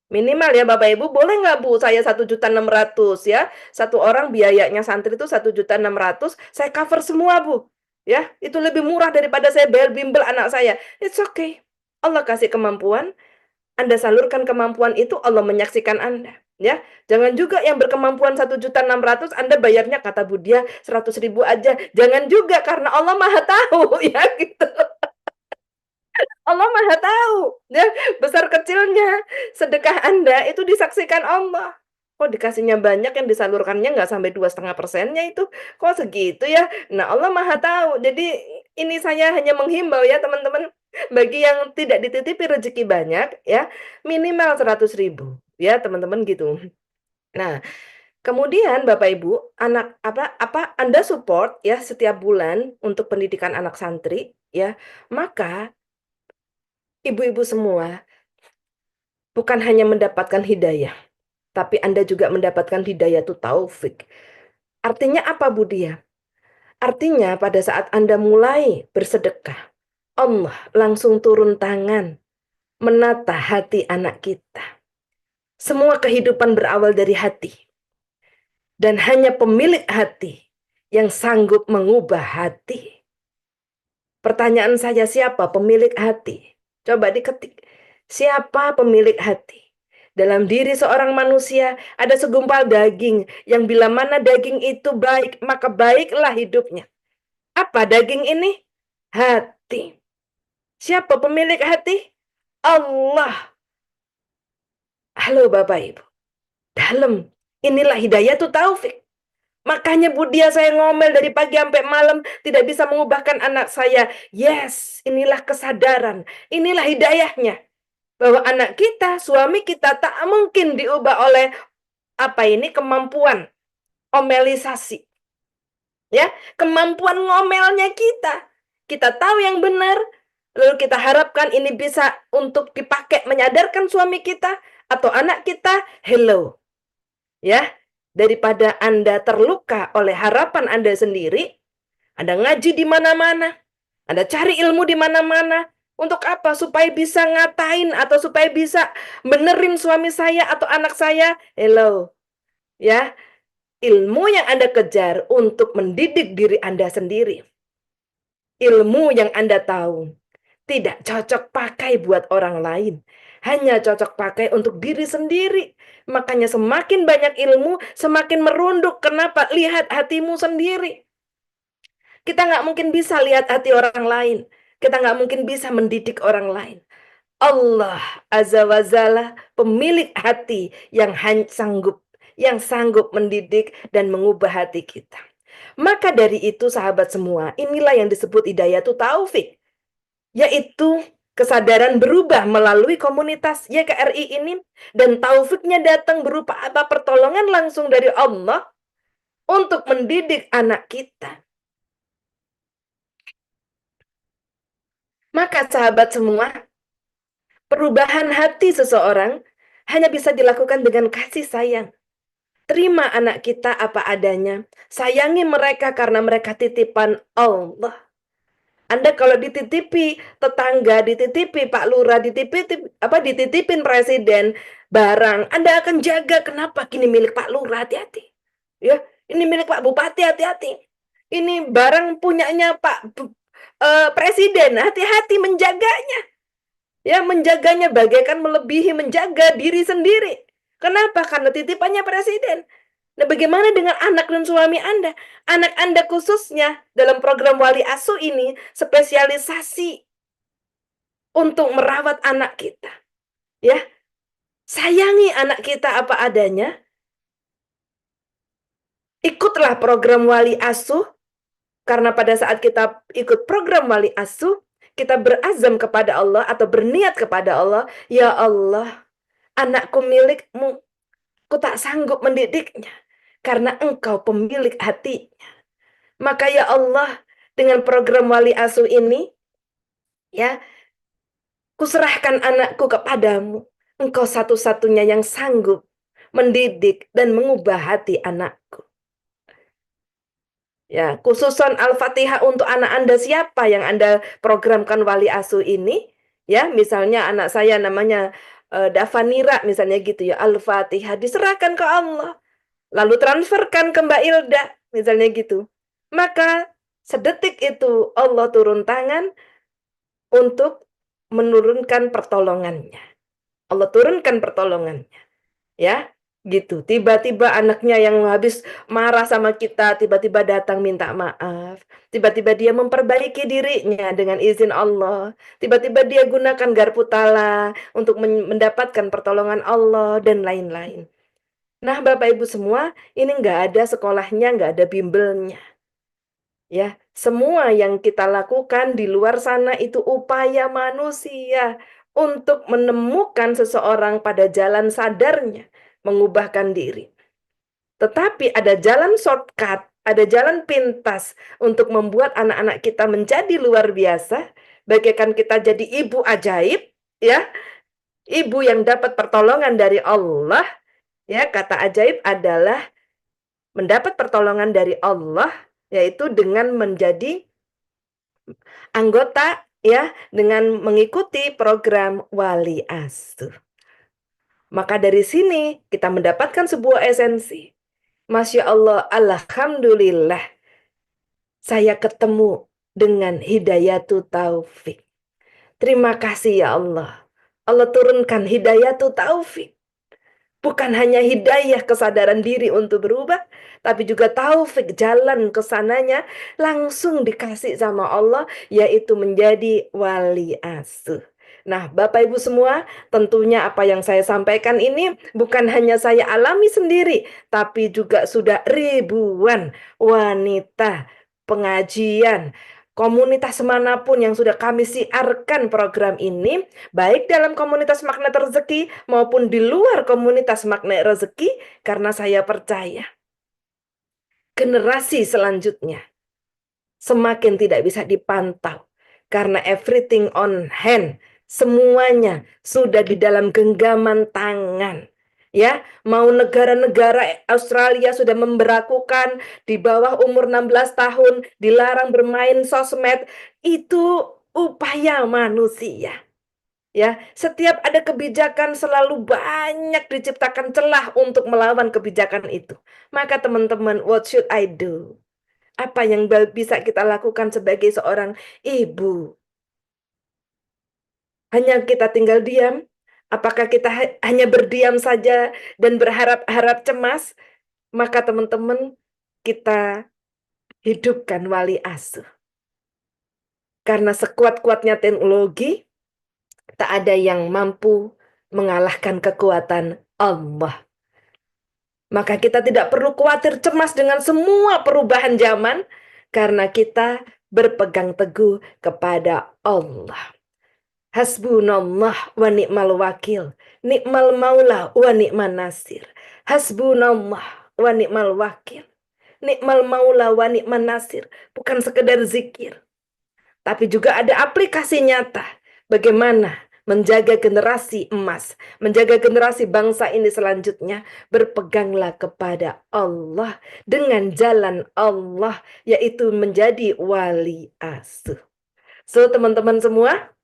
Minimal ya Bapak Ibu, boleh nggak Bu, saya 1.600.000 ya. Satu orang biayanya santri itu 1.600.000, saya cover semua Bu. Ya, itu lebih murah daripada saya bayar bimbel anak saya. It's okay. Allah kasih kemampuan, Anda salurkan kemampuan itu, Allah menyaksikan Anda. Ya, jangan juga yang berkemampuan 1.600.000 Anda bayarnya kata Budia 100.000 aja. Jangan juga karena Allah Maha tahu ya gitu. Allah Maha tahu ya, besar kecilnya sedekah Anda itu disaksikan Allah. Kok dikasihnya banyak yang disalurkannya nggak sampai 2,5%-nya itu? Kok segitu ya? Nah, Allah Maha tahu. Jadi ini saya hanya menghimbau ya teman-teman, bagi yang tidak dititipi rezeki banyak ya, minimal 100.000 ya teman-teman gitu. Nah, kemudian Bapak Ibu, anak apa Anda support ya setiap bulan untuk pendidikan anak santri ya, maka ibu-ibu semua bukan hanya mendapatkan hidayah, tapi Anda juga mendapatkan hidayah taufik. Artinya apa Bu Dia? Artinya pada saat Anda mulai bersedekah, Allah langsung turun tangan menata hati anak kita. Semua kehidupan berawal dari hati. Dan hanya pemilik hati yang sanggup mengubah hati. Pertanyaan saya, siapa pemilik hati? Coba diketik. Siapa pemilik hati? Dalam diri seorang manusia ada segumpal daging yang bila mana daging itu baik, maka baiklah hidupnya. Apa daging ini? Hati. Siapa pemilik hati? Allah. Halo Bapak Ibu. Dalam. Inilah hidayah taufik. Makanya Budia saya ngomel dari pagi sampai malam tidak bisa mengubahkan anak saya. Yes, inilah kesadaran. Inilah hidayahnya. Bahwa anak kita, suami kita tak mungkin diubah oleh kemampuan omelisasi. Ya, kemampuan ngomelnya kita. Kita tahu yang benar, lalu kita harapkan ini bisa untuk dipakai menyadarkan suami kita atau anak kita. Hello. ya, daripada Anda terluka oleh harapan Anda sendiri. Anda ngaji di mana-mana, Anda cari ilmu di mana-mana. Untuk apa? Supaya bisa ngatain atau supaya bisa benerin suami saya atau anak saya. Hello. Ya, ilmu yang Anda kejar untuk mendidik diri Anda sendiri. Ilmu yang Anda tahu tidak cocok pakai buat orang lain. Hanya cocok pakai untuk diri sendiri. Makanya semakin banyak ilmu, semakin merunduk. Kenapa? Lihat hatimu sendiri. Kita nggak mungkin bisa lihat hati orang lain. Kita nggak mungkin bisa mendidik orang lain. Allah Azza wa Jalla, pemilik hati yang sanggup mendidik dan mengubah hati kita. Maka dari itu sahabat semua, inilah yang disebut hidayatu taufik, yaitu kesadaran berubah melalui komunitas YKRI ini, dan taufiknya datang berupa apa? Pertolongan langsung dari Allah untuk mendidik anak kita. Maka sahabat semua, perubahan hati seseorang hanya bisa dilakukan dengan kasih sayang. Terima anak kita apa adanya. Sayangi mereka karena mereka titipan Allah. Anda kalau dititipi tetangga, dititipi Pak Lurah, dititipin presiden barang, Anda akan jaga. Kenapa? Ini milik Pak Lurah, hati-hati. Ya, ini milik Pak Bupati, hati-hati. Ini barang punyanya Pak presiden, hati-hati menjaganya. Ya, menjaganya bagaikan melebihi menjaga diri sendiri. Kenapa? Karena titipannya presiden. Nah, bagaimana dengan anak dan suami Anda? Anak Anda khususnya dalam program Wali Asuh ini spesialisasi untuk merawat anak kita. Ya, sayangi anak kita apa adanya. Ikutlah program Wali Asuh, karena pada saat kita ikut program Wali Asuh, kita berazam kepada Allah atau berniat kepada Allah, ya Allah, anakku milikmu, ku tak sanggup mendidiknya, karena engkau pemilik hatinya. Maka ya Allah, dengan program Wali Asuh ini, ya, kuserahkan anakku kepadamu. Engkau satu-satunya yang sanggup mendidik dan mengubah hati anakku. Ya, khususan Al-Fatihah untuk anak Anda siapa yang Anda programkan Wali Asuh ini? Ya, misalnya anak saya namanya Davanira misalnya gitu ya. Al-Fatihah diserahkan ke Allah. Lalu transferkan ke Mbak Ilda misalnya gitu. Maka sedetik itu Allah turun tangan untuk menurunkan pertolongannya. Allah turunkan pertolongannya. Ya, gitu. Tiba-tiba anaknya yang habis marah sama kita, tiba-tiba datang minta maaf. Tiba-tiba dia memperbaiki dirinya dengan izin Allah. Tiba-tiba dia gunakan garpu tala untuk mendapatkan pertolongan Allah dan lain-lain. Nah, Bapak Ibu semua, ini nggak ada sekolahnya, nggak ada bimbelnya. Ya, semua yang kita lakukan di luar sana itu upaya manusia untuk menemukan seseorang pada jalan sadarnya, mengubahkan diri. Tetapi ada jalan shortcut, ada jalan pintas untuk membuat anak-anak kita menjadi luar biasa, bagaikan kita jadi ibu ajaib, ya, ibu yang dapat pertolongan dari Allah. Ya, kata ajaib adalah mendapat pertolongan dari Allah, yaitu dengan menjadi anggota, ya, dengan mengikuti program Wali Asuh. Maka dari sini kita mendapatkan sebuah esensi. Masya Allah, alhamdulillah, saya ketemu dengan hidayatu taufik. Terima kasih ya Allah. Allah turunkan hidayatu taufik. Bukan hanya hidayah kesadaran diri untuk berubah, tapi juga taufik jalan ke sananya langsung dikasih sama Allah, yaitu menjadi wali asuh. Nah, Bapak Ibu semua, tentunya apa yang saya sampaikan ini bukan hanya saya alami sendiri, tapi juga sudah ribuan wanita pengajian, komunitas manapun yang sudah kami siarkan program ini, baik dalam komunitas Magnet Rezeki maupun di luar komunitas Magnet Rezeki, karena saya percaya generasi selanjutnya semakin tidak bisa dipantau karena everything on hand, semuanya sudah di dalam genggaman tangan. Ya, mau negara-negara Australia sudah memberlakukan di bawah umur 16 tahun dilarang bermain sosmed, itu upaya manusia. Ya, setiap ada kebijakan selalu banyak diciptakan celah untuk melawan kebijakan itu. Maka teman-teman, what should I do? Apa yang bisa kita lakukan sebagai seorang ibu? Hanya kita tinggal diam? Apakah kita hanya berdiam saja dan berharap-harap cemas? Maka teman-teman, kita hidupkan wali asuh. Karena sekuat-kuatnya teknologi, tak ada yang mampu mengalahkan kekuatan Allah. Maka kita tidak perlu khawatir cemas dengan semua perubahan zaman, karena kita berpegang teguh kepada Allah. Hasbunallah wa ni'mal wakil, ni'mal maula wa ni'man nasir. Hasbunallah wa ni'mal wakil, ni'mal maula wa ni'man nasir. Bukan sekedar zikir, tapi juga ada aplikasi nyata bagaimana menjaga generasi emas, menjaga generasi bangsa ini selanjutnya. Berpeganglah kepada Allah dengan jalan Allah, yaitu menjadi wali asuh. So, teman-teman semua,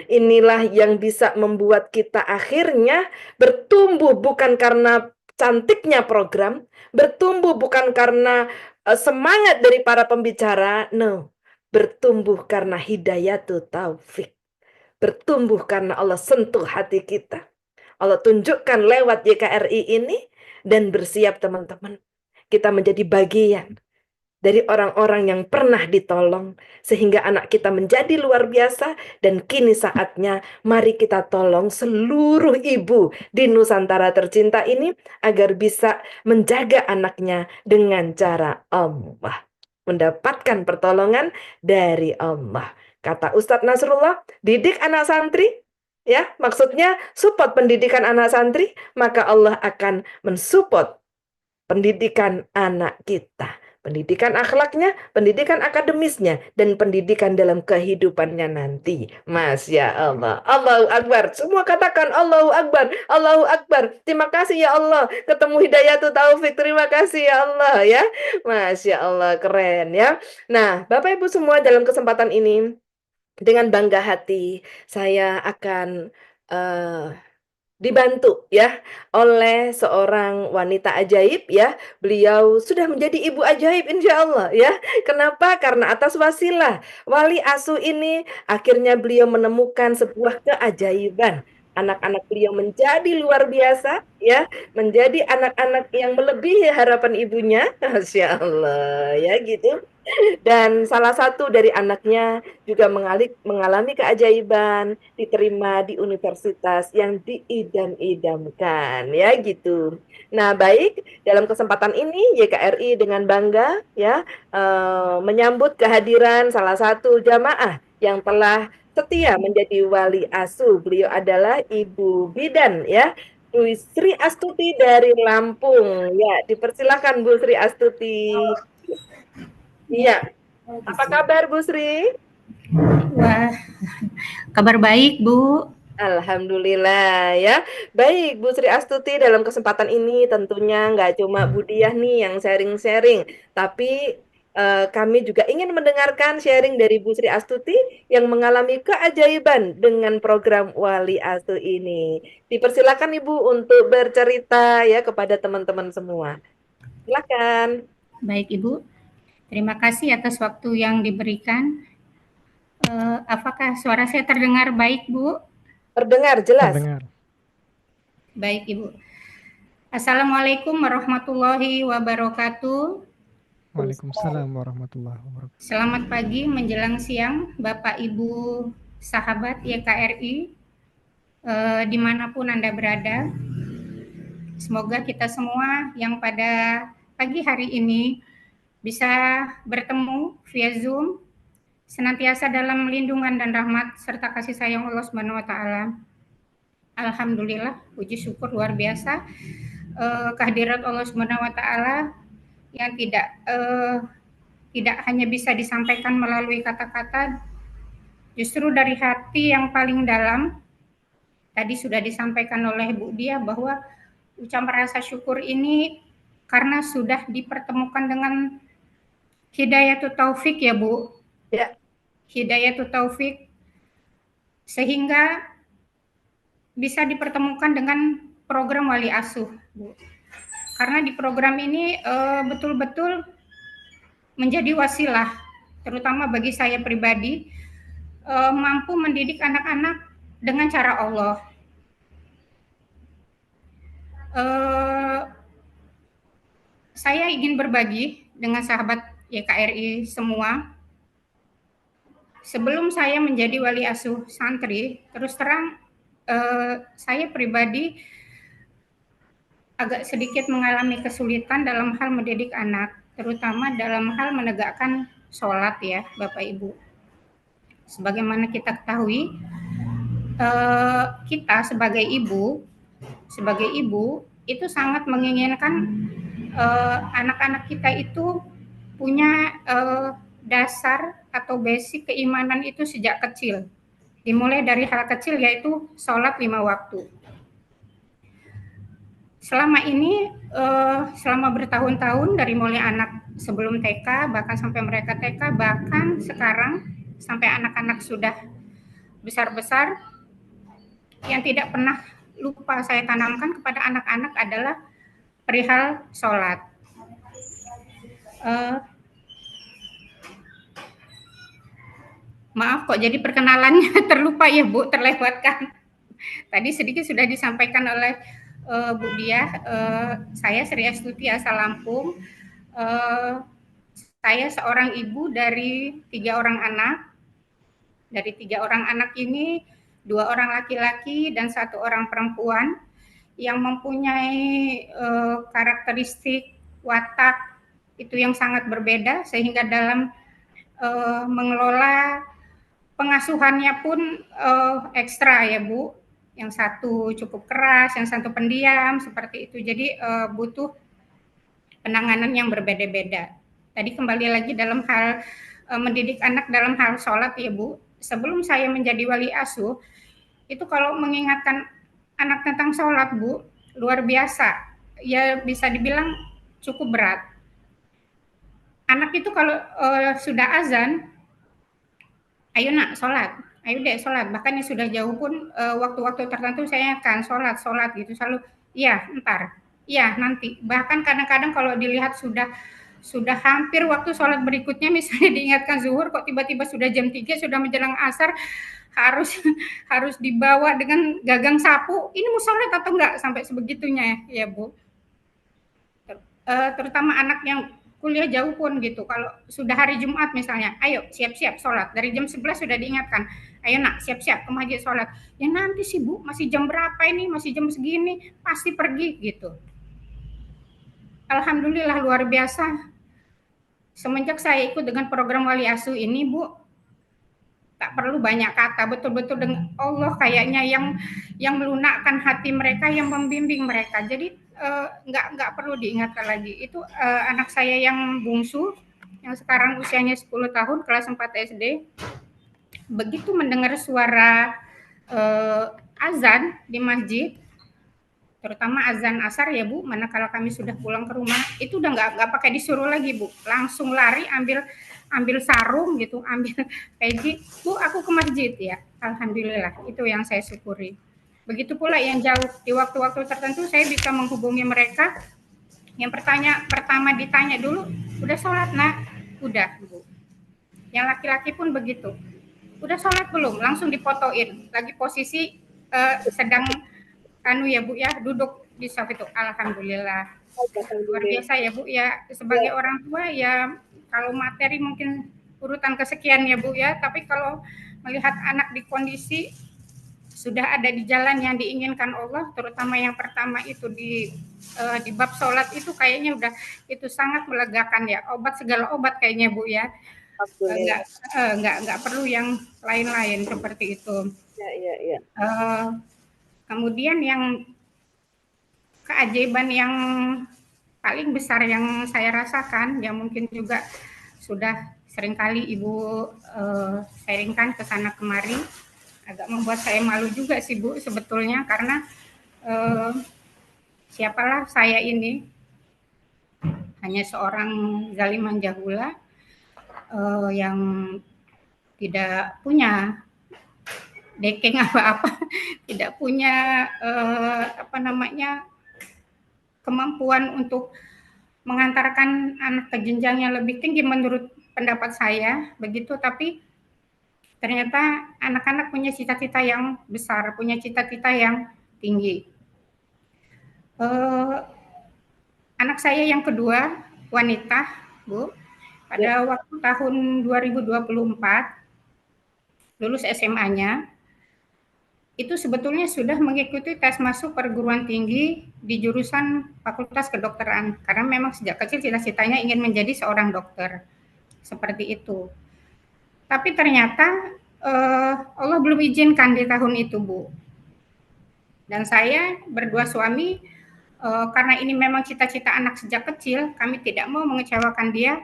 inilah yang bisa membuat kita akhirnya bertumbuh bukan karena cantiknya program, bertumbuh bukan karena semangat dari para pembicara, no. Bertumbuh karena hidayatul taufik. Bertumbuh karena Allah sentuh hati kita. Allah tunjukkan lewat YKRI ini, dan bersiap teman-teman. Kita menjadi bagian dari orang-orang yang pernah ditolong, sehingga anak kita menjadi luar biasa. Dan kini saatnya mari kita tolong seluruh ibu di Nusantara tercinta ini agar bisa menjaga anaknya dengan cara Allah, mendapatkan pertolongan dari Allah. Kata Ustadz Nasrullah, didik anak santri, ya, maksudnya support pendidikan anak santri, maka Allah akan mensupport pendidikan anak kita. Pendidikan akhlaknya, pendidikan akademisnya, dan pendidikan dalam kehidupannya nanti. Masya Allah. Allahu Akbar. Semua katakan Allahu Akbar. Allahu Akbar. Terima kasih ya Allah. Ketemu Hidayatul Taufik. Terima kasih ya Allah ya. Masya Allah, keren ya. Nah, Bapak Ibu semua, dalam kesempatan ini dengan bangga hati saya akan dibantu ya oleh seorang wanita ajaib ya. Beliau sudah menjadi ibu ajaib insya Allah ya. Kenapa? Karena atas wasilah wali asuh ini akhirnya beliau menemukan sebuah keajaiban. Anak-anak beliau menjadi luar biasa ya, menjadi anak-anak yang melebihi harapan ibunya. Masya Allah ya gitu. Dan salah satu dari anaknya juga mengalami keajaiban, diterima di universitas yang diidam-idamkan, ya gitu. Nah, baik, dalam kesempatan ini YKRI dengan bangga ya menyambut kehadiran salah satu jamaah yang telah setia menjadi wali asuh. Beliau adalah Ibu Bidan ya, Bu Sri Astuti dari Lampung. Ya, dipersilakan Bu Sri Astuti. Iya. Apa kabar Bu Sri? Wah, kabar baik Bu. Alhamdulillah ya. Baik Bu Sri Astuti, dalam kesempatan ini tentunya nggak cuma Bu Diah nih yang sharing-sharing, tapi kami juga ingin mendengarkan sharing dari Bu Sri Astuti yang mengalami keajaiban dengan program Wali Asuh ini. Dipersilakan Ibu untuk bercerita ya kepada teman-teman semua. Silakan. Baik Ibu, terima kasih atas waktu yang diberikan. Apakah suara saya terdengar baik Bu? Terdengar jelas. Terdengar. Baik Ibu. Assalamualaikum warahmatullahi wabarakatuh. Waalaikumsalam warahmatullahi wabarakatuh. Selamat pagi menjelang siang Bapak Ibu sahabat YKRI dimanapun Anda berada. Semoga kita semua yang pada pagi hari ini bisa bertemu via Zoom, senantiasa dalam lindungan dan rahmat serta kasih sayang Allah Subhanahu wa taala. Alhamdulillah, puji syukur luar biasa kehadirat Allah Subhanahu wa taala yang tidak hanya bisa disampaikan melalui kata-kata, justru dari hati yang paling dalam. Tadi sudah disampaikan oleh Bu Dia bahwa ucapan rasa syukur ini karena sudah dipertemukan dengan hidayatul taufik ya Bu. Ya. Hidayatul taufik sehingga bisa dipertemukan dengan program wali asuh, Bu. Karena di program ini betul-betul menjadi wasilah, terutama bagi saya pribadi, mampu mendidik anak-anak dengan cara Allah. Saya ingin berbagi dengan sahabat YKRI semua. Sebelum saya menjadi wali asuh santri, terus terang saya pribadi agak sedikit mengalami kesulitan dalam hal mendidik anak, terutama dalam hal menegakkan sholat ya Bapak Ibu. Sebagaimana kita ketahui, kita sebagai ibu itu sangat menginginkan anak-anak kita itu punya dasar atau basic keimanan itu sejak kecil. Dimulai dari hal kecil yaitu sholat 5 waktu. Selama ini, selama bertahun-tahun dari mulai anak sebelum TK, bahkan sampai mereka TK, bahkan sekarang sampai anak-anak sudah besar-besar, yang tidak pernah lupa saya tanamkan kepada anak-anak adalah perihal sholat. Maaf kok jadi perkenalannya terlupa ya Bu, terlewatkan. Tadi sedikit sudah disampaikan oleh Bu Diah, saya Sri Astuti asal Lampung. Saya seorang ibu dari 3 orang anak. Dari 3 orang anak ini 2 orang laki-laki dan 1 orang perempuan yang mempunyai karakteristik watak itu yang sangat berbeda, sehingga dalam mengelola pengasuhannya pun ekstra ya Bu. Yang satu cukup keras, yang satu pendiam, seperti itu. Jadi butuh penanganan yang berbeda-beda. Tadi kembali lagi dalam hal mendidik anak dalam hal sholat ya Bu. Sebelum saya menjadi wali asuh, itu kalau mengingatkan anak tentang sholat Bu, luar biasa. Ya bisa dibilang cukup berat. Anak itu kalau sudah azan, ayo nak sholat. Ayo deh sholat, bahkan yang sudah jauh pun waktu-waktu tertentu saya akan sholat gitu, selalu iya ntar, iya nanti. Bahkan kadang-kadang kalau dilihat sudah hampir waktu sholat berikutnya, misalnya diingatkan zuhur, kok tiba-tiba sudah jam 3, sudah menjelang asar, harus dibawa dengan gagang sapu, ini mau sholat atau enggak, sampai sebegitunya ya Bu. Terutama anak yang kuliah jauh pun gitu, kalau sudah hari Jumat misalnya, ayo siap-siap sholat, dari jam 11 sudah diingatkan, ayo nak siap-siap ke masjid sholat, ya nanti sih Bu, masih jam berapa ini, masih jam segini, pasti pergi gitu. Alhamdulillah luar biasa, semenjak saya ikut dengan program wali asuh ini Bu, tak perlu banyak kata, betul-betul dengan Allah kayaknya yang melunakkan hati mereka, yang membimbing mereka. Jadi nggak perlu diingatkan lagi. Itu anak saya yang bungsu, yang sekarang usianya 10 tahun, kelas 4 SD. Begitu mendengar suara azan di masjid, terutama azan asar ya Bu, manakala kami sudah pulang ke rumah, itu udah nggak pakai disuruh lagi Bu, langsung lari ambil sarung gitu, ambil peci, Bu aku ke masjid ya. Alhamdulillah, itu yang saya syukuri. Begitu pula yang jauh, di waktu-waktu tertentu saya bisa menghubungi mereka. Yang pertama ditanya dulu, udah sholat nak? Udah Bu. Yang laki-laki pun begitu, udah sholat belum? Langsung difotoin, lagi posisi sedang ya Bu ya, duduk di saf itu. Alhamdulillah. Luar biasa ya Bu ya, sebagai orang tua ya, kalau materi mungkin urutan kesekian ya Bu ya, tapi kalau melihat anak di kondisi sudah ada di jalan yang diinginkan Allah, terutama yang pertama itu di bab sholat itu kayaknya udah itu sangat melegakan ya, segala obat kayaknya Bu ya. Nggak perlu yang lain-lain seperti itu. Ya. Kemudian yang keajaiban yang paling besar yang saya rasakan, yang mungkin juga sudah seringkali Ibu sharingkan ke sana kemari, agak membuat saya malu juga sih Bu sebetulnya, karena siapalah saya ini, hanya seorang zaliman jahula yang tidak punya dekeng apa-apa, tidak punya kemampuan untuk mengantarkan anak ke jenjang yang lebih tinggi menurut pendapat saya begitu. Tapi ternyata anak-anak punya cita-cita yang besar, punya cita-cita yang tinggi. Anak saya yang kedua wanita, Bu, pada waktu tahun 2024 lulus SMA-nya, itu sebetulnya sudah mengikuti tes masuk perguruan tinggi di jurusan Fakultas Kedokteran, karena memang sejak kecil cita-citanya ingin menjadi seorang dokter, seperti itu. Tapi ternyata Allah belum izinkan di tahun itu, Bu. Dan saya berdua suami, karena ini memang cita-cita anak sejak kecil, kami tidak mau mengecewakan dia,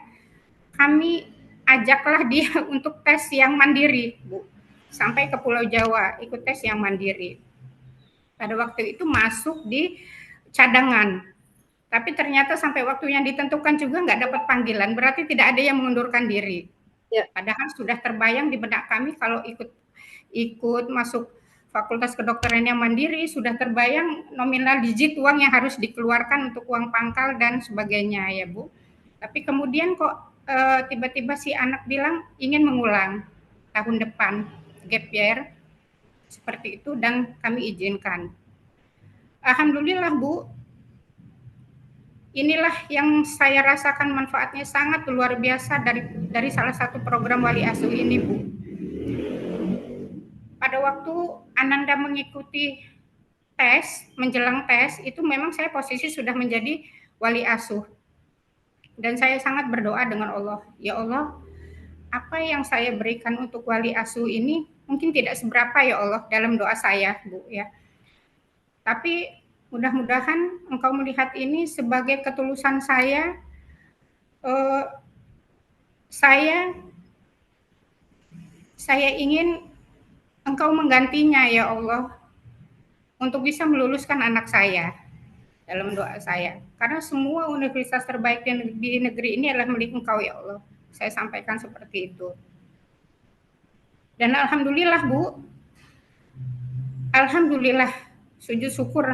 kami ajaklah dia untuk tes yang mandiri, Bu. Sampai ke Pulau Jawa, ikut tes yang mandiri. Pada waktu itu masuk di cadangan. Tapi ternyata sampai waktu yang ditentukan juga nggak dapat panggilan, berarti tidak ada yang mengundurkan diri. Padahal sudah terbayang di benak kami kalau ikut masuk Fakultas Kedokteran yang mandiri, sudah terbayang nominal digit uang yang harus dikeluarkan untuk uang pangkal dan sebagainya ya Bu. Tapi kemudian kok tiba-tiba si anak bilang ingin mengulang tahun depan, gap year, seperti itu, dan kami izinkan. Alhamdulillah Bu, inilah yang saya rasakan manfaatnya sangat luar biasa dari salah satu program wali asuh ini Bu. Pada waktu Ananda mengikuti tes, menjelang tes, itu memang saya posisi sudah menjadi wali asuh. Dan saya sangat berdoa dengan Allah, ya Allah, apa yang saya berikan untuk wali asuh ini mungkin tidak seberapa ya Allah dalam doa saya, Bu ya. Tapi mudah-mudahan Engkau melihat ini sebagai ketulusan saya. Saya ingin Engkau menggantinya ya Allah untuk bisa meluluskan anak saya dalam doa saya. Karena semua universitas terbaik di negeri ini adalah milik Engkau ya Allah. Saya sampaikan seperti itu. Dan alhamdulillah Bu, alhamdulillah, sujud syukur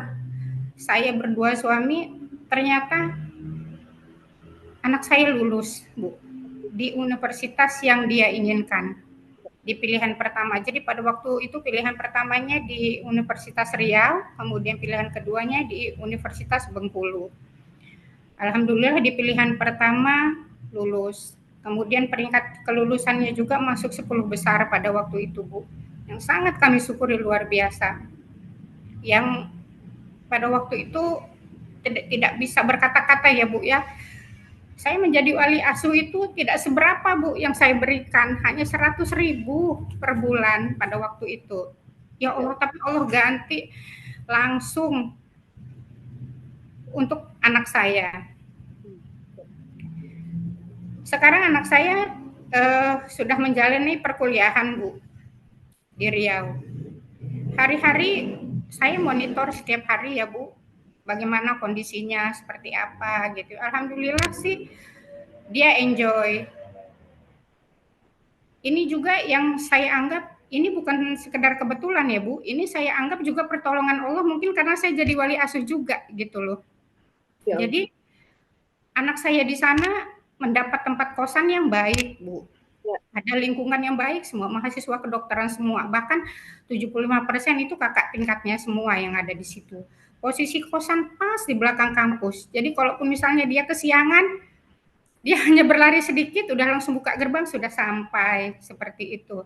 saya berdua suami, ternyata anak saya lulus Bu di universitas yang dia inginkan, di pilihan pertama. Jadi pada waktu itu pilihan pertamanya di Universitas Riau, kemudian pilihan keduanya di Universitas Bengkulu. Alhamdulillah di pilihan pertama lulus. Kemudian peringkat kelulusannya juga masuk 10 besar pada waktu itu Bu. Yang sangat kami syukuri luar biasa. Yang pada waktu itu tidak bisa berkata-kata ya Bu ya. Saya menjadi wali asuh itu tidak seberapa Bu yang saya berikan, hanya 100.000 per bulan pada waktu itu. Ya Allah, tapi Allah ganti langsung untuk anak saya. Sekarang anak saya sudah menjalani perkuliahan Bu di Riau. Hari-hari saya monitor setiap hari ya Bu, bagaimana kondisinya, seperti apa gitu. Alhamdulillah sih dia enjoy. Ini juga yang saya anggap ini bukan sekedar kebetulan ya Bu, ini saya anggap juga pertolongan Allah, mungkin karena saya jadi wali asuh juga gitu loh. Ya. Jadi anak saya di sana mendapat tempat kosan yang baik Bu. Ya. Ada lingkungan yang baik, semua mahasiswa kedokteran semua, bahkan 75% itu kakak tingkatnya semua yang ada di situ. Posisi kosan pas di belakang kampus. Jadi kalaupun misalnya dia kesiangan, dia hanya berlari sedikit, udah langsung buka gerbang, sudah sampai, seperti itu.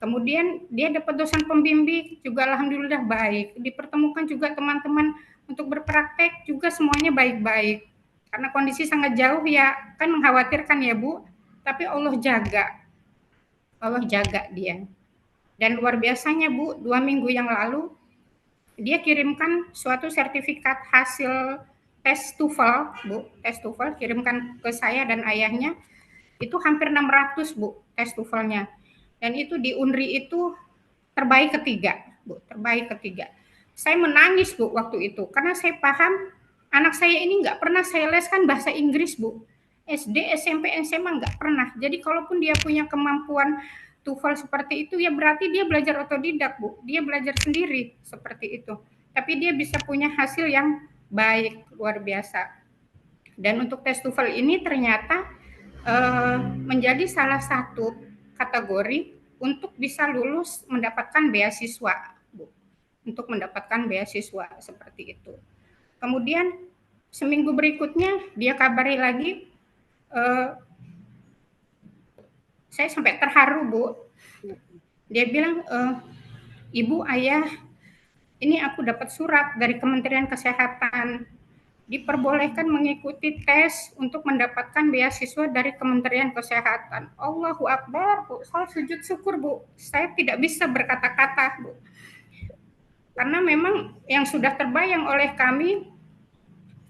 Kemudian dia dapat dosen pembimbing, juga alhamdulillah baik. Dipertemukan juga teman-teman untuk berpraktek, juga semuanya baik-baik. Karena kondisi sangat jauh ya, kan mengkhawatirkan ya Bu, tapi Allah jaga dia. Dan luar biasanya Bu, 2 minggu yang lalu, dia kirimkan suatu sertifikat hasil tes TOEFL, Bu, tes TOEFL kirimkan ke saya dan ayahnya, itu hampir 600 Bu, tes TOEFL-nya. Dan itu di UNRI itu terbaik ketiga, Bu, terbaik ketiga. Saya menangis Bu waktu itu, karena saya paham anak saya ini nggak pernah saya leskan bahasa Inggris, Bu. SD, SMP, SMA nggak pernah. Jadi kalaupun dia punya kemampuan TOEFL seperti itu, ya berarti dia belajar otodidak, Bu. Dia belajar sendiri seperti itu. Tapi dia bisa punya hasil yang baik, luar biasa. Dan untuk tes TOEFL ini ternyata menjadi salah satu kategori untuk bisa lulus mendapatkan beasiswa, Bu. Untuk mendapatkan beasiswa seperti itu. Kemudian seminggu berikutnya dia kabari lagi, saya sampai terharu, Bu. Dia bilang, Ibu, Ayah, ini aku dapat surat dari Kementerian Kesehatan, diperbolehkan mengikuti tes untuk mendapatkan beasiswa dari Kementerian Kesehatan. Allahu Akbar, Bu. Saya sujud syukur, Bu. Saya tidak bisa berkata-kata, Bu. Karena memang yang sudah terbayang oleh kami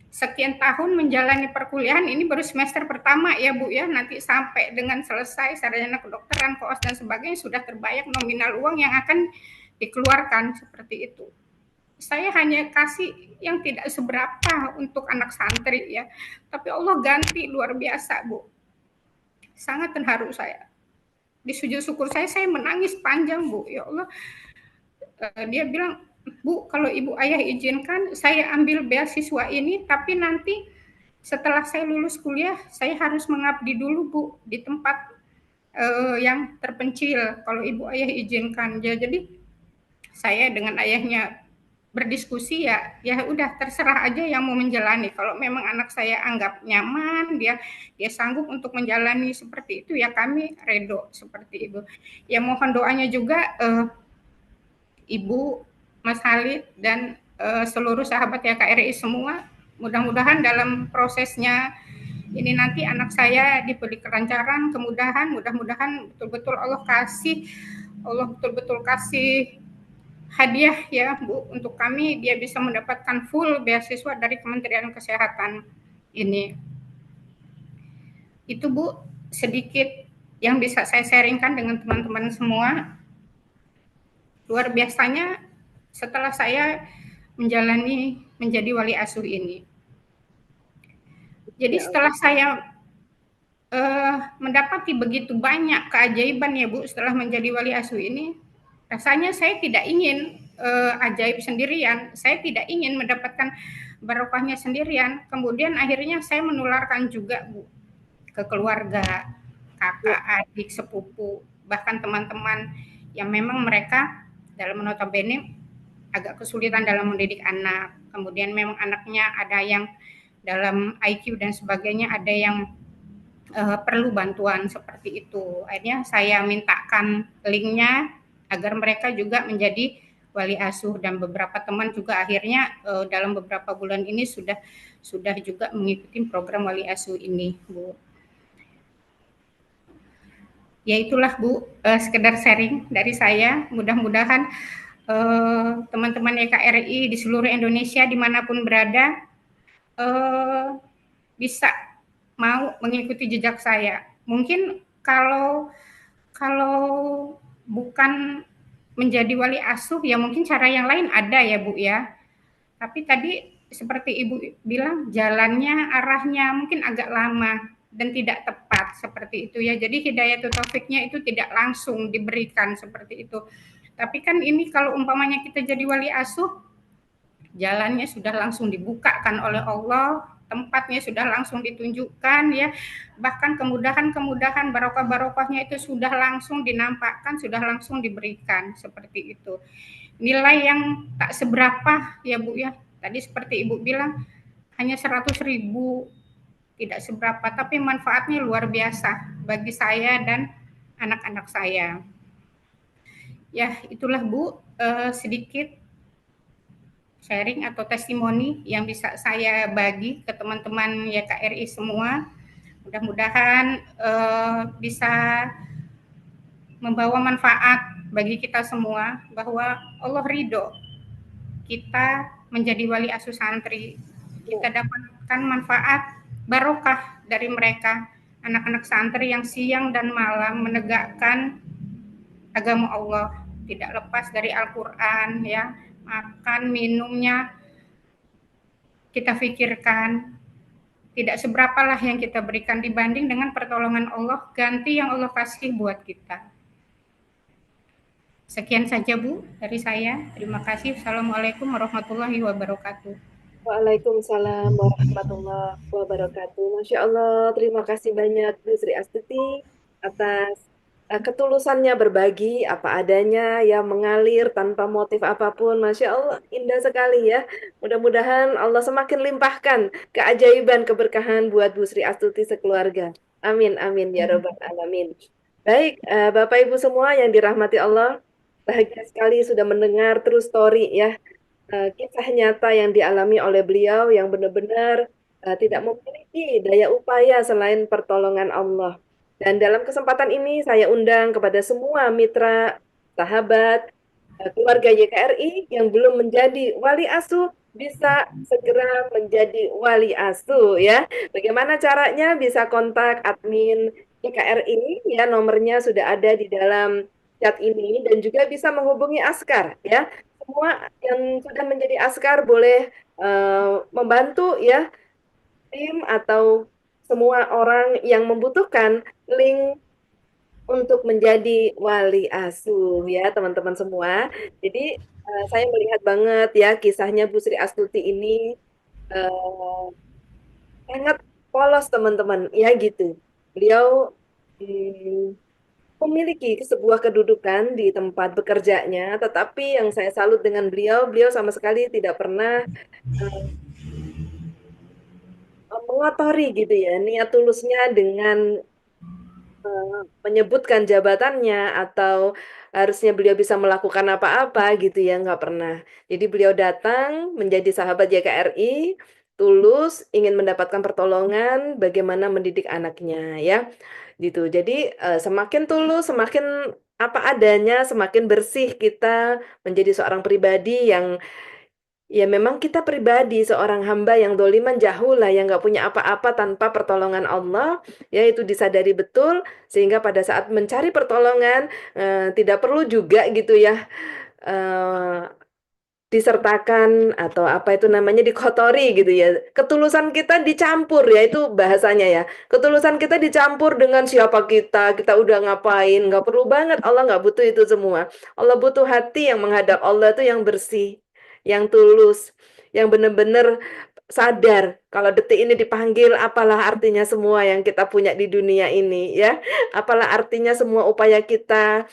sekian tahun menjalani perkuliahan, ini baru semester pertama ya Bu ya, nanti sampai dengan selesai sarjana kedokteran, koas dan sebagainya sudah terbayang nominal uang yang akan dikeluarkan seperti itu. Saya hanya kasih yang tidak seberapa untuk anak santri ya, tapi Allah ganti luar biasa, Bu. Sangat terharu saya. Di sujud syukur saya menangis panjang, Bu. Ya Allah, dia bilang, Bu, kalau Ibu Ayah izinkan saya ambil beasiswa ini, tapi nanti setelah saya lulus kuliah, saya harus mengabdi dulu, Bu, di tempat yang terpencil, kalau Ibu Ayah izinkan. Jadi saya dengan ayahnya berdiskusi, ya udah terserah aja yang mau menjalani. Kalau memang anak saya anggap nyaman, dia sanggup untuk menjalani seperti itu, ya kami redo seperti itu. Ya mohon doanya juga Ibu, Mas Halid dan seluruh sahabat YKRI semua, mudah-mudahan dalam prosesnya ini nanti anak saya diberi kelancaran, kemudahan, mudah-mudahan betul-betul Allah betul-betul kasih hadiah ya Bu untuk kami, dia bisa mendapatkan full beasiswa dari Kementerian Kesehatan ini. Itu Bu sedikit yang bisa saya sharingkan dengan teman-teman semua. Luar biasanya setelah saya menjadi wali asuh ini. Jadi setelah saya mendapati begitu banyak keajaiban ya Bu setelah menjadi wali asuh ini, rasanya saya tidak ingin ajaib sendirian, saya tidak ingin mendapatkan barokahnya sendirian. Kemudian akhirnya saya menularkan juga Bu ke keluarga, kakak, adik, sepupu, bahkan teman-teman yang memang mereka dalam notabene agak kesulitan dalam mendidik anak. Kemudian memang anaknya ada yang dalam IQ dan sebagainya, ada yang perlu bantuan seperti itu. Akhirnya saya mintakan linknya agar mereka juga menjadi wali asuh, dan beberapa teman juga akhirnya dalam beberapa bulan ini sudah juga mengikuti program wali asuh ini, Bu. Ya itulah Bu, sekedar sharing dari saya. Mudah-mudahan teman-teman YKRI di seluruh Indonesia dimanapun berada bisa mau mengikuti jejak saya. Mungkin kalau bukan menjadi wali asuh ya mungkin cara yang lain ada ya Bu ya. Tapi tadi seperti Ibu bilang jalannya, arahnya mungkin agak lama dan tidak tepat seperti itu ya. Jadi hidayatul taufiknya itu tidak langsung diberikan seperti itu. Tapi kan ini kalau umpamanya kita jadi wali asuh, jalannya sudah langsung dibukakan oleh Allah, tempatnya sudah langsung ditunjukkan ya, bahkan kemudahan-kemudahan barokah-barokahnya itu sudah langsung dinampakkan, sudah langsung diberikan seperti itu. Nilai yang tak seberapa ya Bu ya, tadi seperti Ibu bilang hanya 100.000, tidak seberapa, tapi manfaatnya luar biasa bagi saya dan anak-anak saya. Ya itulah Bu sedikit sharing atau testimoni yang bisa saya bagi ke teman-teman YKRI semua. Mudah-mudahan bisa membawa manfaat bagi kita semua, bahwa Allah ridho kita menjadi wali asuh santri. Kita dapatkan manfaat barokah dari mereka, anak-anak santri yang siang dan malam menegakkan agama Allah, tidak lepas dari Al-Quran ya, makan minumnya kita pikirkan, tidak seberapalah yang kita berikan dibanding dengan pertolongan Allah, ganti yang Allah kasih buat kita. Sekian saja Bu dari saya. Terima kasih. Assalamualaikum warahmatullahi wabarakatuh. Waalaikumsalam warahmatullahi wabarakatuh. Masya Allah, terima kasih banyak Bu Sri Astuti atas ketulusannya berbagi apa adanya yang mengalir tanpa motif apapun. Masya Allah, indah sekali ya. Mudah-mudahan Allah semakin limpahkan keajaiban, keberkahan buat Bu Sri Astuti sekeluarga. Amin, amin ya Rabbal Alamin. Baik, Bapak Ibu semua yang dirahmati Allah, bahagia sekali sudah mendengar true story ya, kisah nyata yang dialami oleh beliau yang benar-benar tidak memiliki daya upaya selain pertolongan Allah. Dan dalam kesempatan ini saya undang kepada semua mitra, sahabat, keluarga YKRI yang belum menjadi wali asuh bisa segera menjadi wali asuh ya. Bagaimana caranya? Bisa kontak admin YKRI ya, nomornya sudah ada di dalam chat ini, dan juga bisa menghubungi Askar ya. Semua yang sudah menjadi askar boleh membantu ya, tim atau semua orang yang membutuhkan link untuk menjadi wali asuh ya teman-teman semua. Jadi saya melihat banget ya kisahnya Bu Sri Astuti ini eh, sangat polos teman-teman ya gitu. Beliau memiliki sebuah kedudukan di tempat bekerjanya, tetapi yang saya salut dengan beliau, beliau sama sekali tidak pernah mengotori gitu ya niat tulusnya dengan menyebutkan jabatannya atau harusnya beliau bisa melakukan apa-apa gitu ya, nggak pernah. Jadi beliau datang menjadi sahabat YKRI, tulus ingin mendapatkan pertolongan bagaimana mendidik anaknya ya, gitu. Jadi semakin tulus, semakin apa adanya, semakin bersih kita menjadi seorang pribadi yang ya memang kita pribadi seorang hamba yang doliman jahulah, yang nggak punya apa-apa tanpa pertolongan Allah, ya itu disadari betul, sehingga pada saat mencari pertolongan tidak perlu juga gitu ya disertakan atau apa itu namanya dikotori gitu ya. Ketulusan kita dicampur ya, itu bahasanya ya. Ketulusan kita dicampur dengan siapa kita udah ngapain, nggak perlu banget. Allah nggak butuh itu semua. Allah butuh hati yang menghadap Allah itu yang bersih, yang tulus, yang benar-benar sadar kalau detik ini dipanggil, apalah artinya semua yang kita punya di dunia ini ya. Apalah artinya semua upaya kita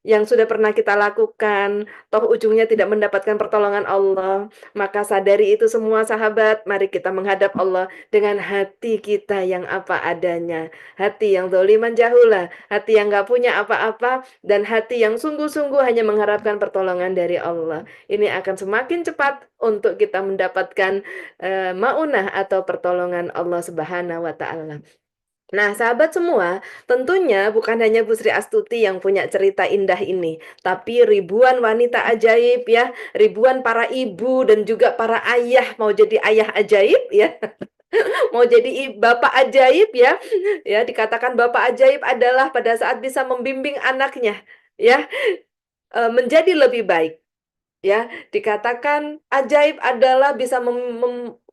yang sudah pernah kita lakukan, toh ujungnya tidak mendapatkan pertolongan Allah. Maka sadari itu semua sahabat, mari kita menghadap Allah dengan hati kita yang apa adanya. Hati yang dzaliman jahulah, hati yang gak punya apa-apa, dan hati yang sungguh-sungguh hanya mengharapkan pertolongan dari Allah. Ini akan semakin cepat untuk kita mendapatkan maunah atau pertolongan Allah Subhanahu wa Ta'ala. Nah, sahabat semua, tentunya bukan hanya Bu Sri Astuti yang punya cerita indah ini, tapi ribuan wanita ajaib ya, ribuan para ibu dan juga para ayah mau jadi ayah ajaib ya, mau jadi bapak ajaib ya. Ya, dikatakan bapak ajaib adalah pada saat bisa membimbing anaknya ya menjadi lebih baik. Ya, dikatakan ajaib adalah bisa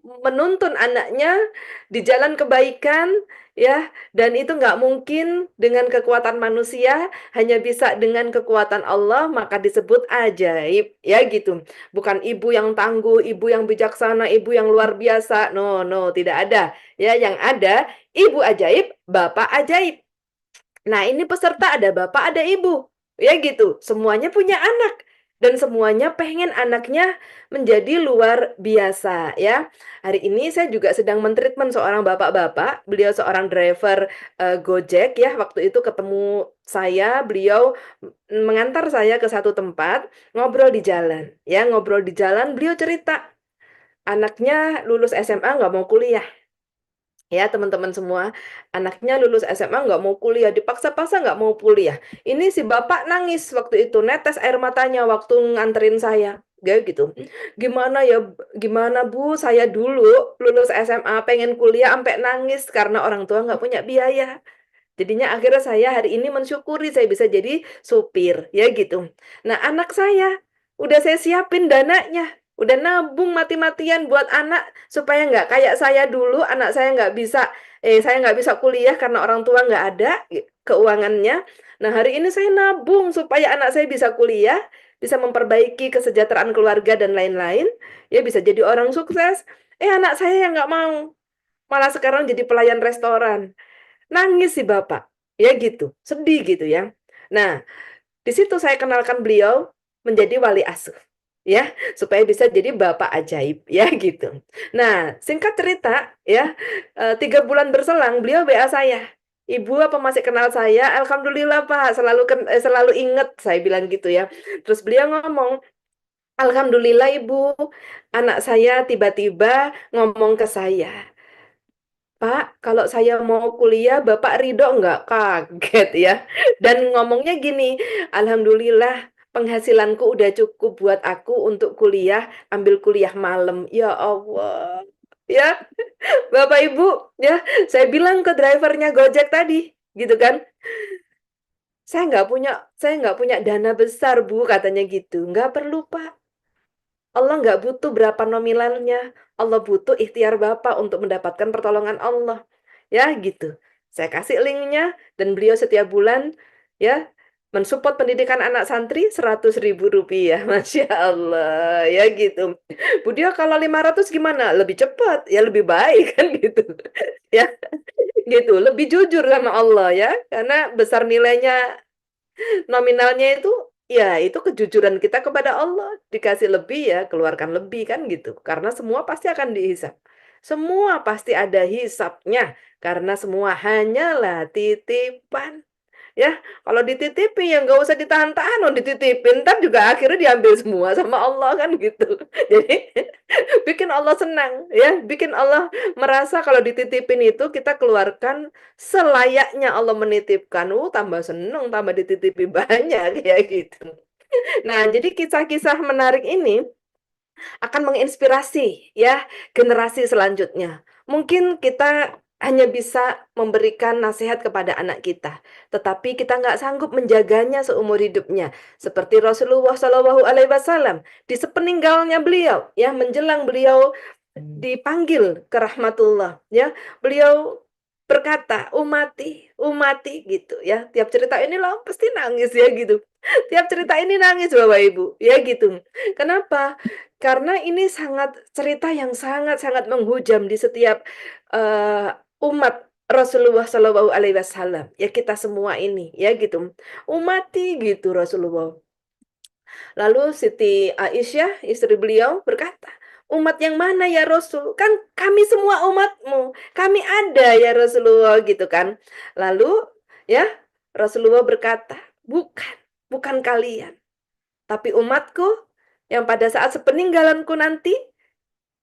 menuntun anaknya di jalan kebaikan, ya, dan itu nggak mungkin dengan kekuatan manusia, hanya bisa dengan kekuatan Allah, maka disebut ajaib, ya gitu. Bukan ibu yang tangguh, ibu yang bijaksana, ibu yang luar biasa, no, no, tidak ada. Ya, yang ada ibu ajaib, bapak ajaib. Nah, ini peserta ada bapak, ada ibu, ya gitu. Semuanya punya anak. Dan semuanya pengen anaknya menjadi luar biasa ya. Hari ini saya juga sedang mentreatment seorang bapak-bapak. Beliau seorang driver Gojek ya. Waktu itu ketemu saya, beliau mengantar saya ke satu tempat, ngobrol di jalan. Ya, ngobrol di jalan, beliau cerita anaknya lulus SMA nggak mau kuliah. Ya teman-teman semua, anaknya lulus SMA nggak mau kuliah, dipaksa-paksa nggak mau kuliah. Ini si bapak nangis waktu itu, netes air matanya waktu nganterin saya. Kayak gitu. Gimana ya, gimana Bu, saya dulu lulus SMA pengen kuliah sampai nangis karena orang tua nggak punya biaya. Jadinya akhirnya saya hari ini mensyukuri saya bisa jadi supir, ya gitu. Nah anak saya, udah saya siapin dananya. Udah nabung mati-matian buat anak supaya nggak kayak saya dulu, anak saya nggak bisa kuliah karena orang tua nggak ada keuangannya. Nah, hari ini saya nabung supaya anak saya bisa kuliah, bisa memperbaiki kesejahteraan keluarga dan lain-lain, ya bisa jadi orang sukses. Anak saya yang nggak mau, malah sekarang jadi pelayan restoran. Nangis sih Bapak, ya gitu, sedih gitu ya. Nah, di situ saya kenalkan beliau menjadi wali asuh, ya, supaya bisa jadi bapak ajaib, ya gitu. Nah, singkat cerita, ya, 3 bulan berselang beliau WA saya. Ibu apa masih kenal saya? Alhamdulillah Pak, selalu inget, saya bilang gitu ya. Terus beliau ngomong, Alhamdulillah Ibu, anak saya tiba-tiba ngomong ke saya, Pak, kalau saya mau kuliah, Bapak ridho nggak? Kaget ya. Dan ngomongnya gini, Alhamdulillah penghasilanku udah cukup buat aku untuk kuliah, ambil kuliah malam. Ya Allah. Ya, Bapak Ibu, ya, saya bilang ke drivernya Gojek tadi, gitu kan. Saya nggak punya dana besar, Bu, katanya gitu. Nggak perlu, Pak. Allah nggak butuh berapa nominalnya. Allah butuh ikhtiar Bapak untuk mendapatkan pertolongan Allah. Ya gitu. Saya kasih linknya dan beliau setiap bulan ya mensupport pendidikan anak santri 100.000 rupiah. Masya Allah. Ya gitu. Bu Dio kalau 500 gimana? Lebih cepat. Ya lebih baik kan gitu. Ya gitu. Lebih jujur sama Allah ya. Karena besar nilainya nominalnya itu, ya itu kejujuran kita kepada Allah. Dikasih lebih ya, keluarkan lebih kan gitu. Karena semua pasti akan dihisap. Semua pasti ada hisapnya. Karena semua hanyalah titipan. Ya, kalau dititipin ya nggak usah ditahan-tahan, oh dititipin, ntar juga akhirnya diambil semua sama Allah kan gitu. Jadi bikin Allah senang, ya, bikin Allah merasa kalau dititipin itu kita keluarkan selayaknya Allah menitipkan. Tambah seneng, tambah dititipi banyak ya gitu. Nah, jadi kisah-kisah menarik ini akan menginspirasi ya generasi selanjutnya. Mungkin kita hanya bisa memberikan nasihat kepada anak kita, tetapi kita nggak sanggup menjaganya seumur hidupnya. Seperti Rasulullah Shallallahu Alaihi Wasallam di sepeninggalnya beliau, ya menjelang beliau dipanggil ke rahmatullah, ya beliau berkata, umati, umati gitu ya. Tiap cerita ini loh pasti nangis ya gitu. Tiap cerita ini nangis Bapak Ibu, ya gitu. Kenapa? Karena ini cerita yang sangat-sangat menghujam di setiap umat Rasulullah Shallallahu Alaihi Wasallam. Ya kita semua ini, ya gitu. Umati gitu Rasulullah. Lalu Siti Aisyah, istri beliau berkata, umat yang mana ya Rasul? Kan kami semua umatmu. Kami ada ya Rasulullah gitu kan. Lalu ya Rasulullah berkata, bukan kalian. Tapi umatku yang pada saat sepeninggalanku nanti,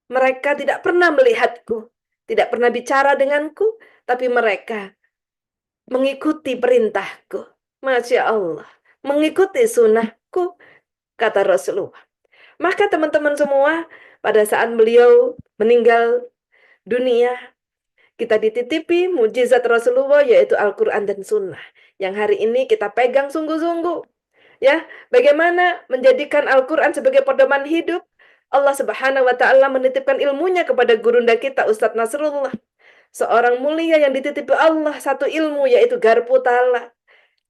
mereka tidak pernah melihatku, tidak pernah bicara denganku, tapi mereka mengikuti perintahku. Masya Allah. Mengikuti sunnahku, kata Rasulullah. Maka teman-teman semua, pada saat beliau meninggal dunia, kita dititipi mujizat Rasulullah yaitu Al-Quran dan Sunnah. Yang hari ini kita pegang sungguh-sungguh. Ya, bagaimana menjadikan Al-Quran sebagai pedoman hidup. Allah Subhanahu wa Ta'ala menitipkan ilmunya kepada gurunda kita, Ustadz Nasrullah. Seorang mulia yang dititipi Allah satu ilmu yaitu Garpu Tala.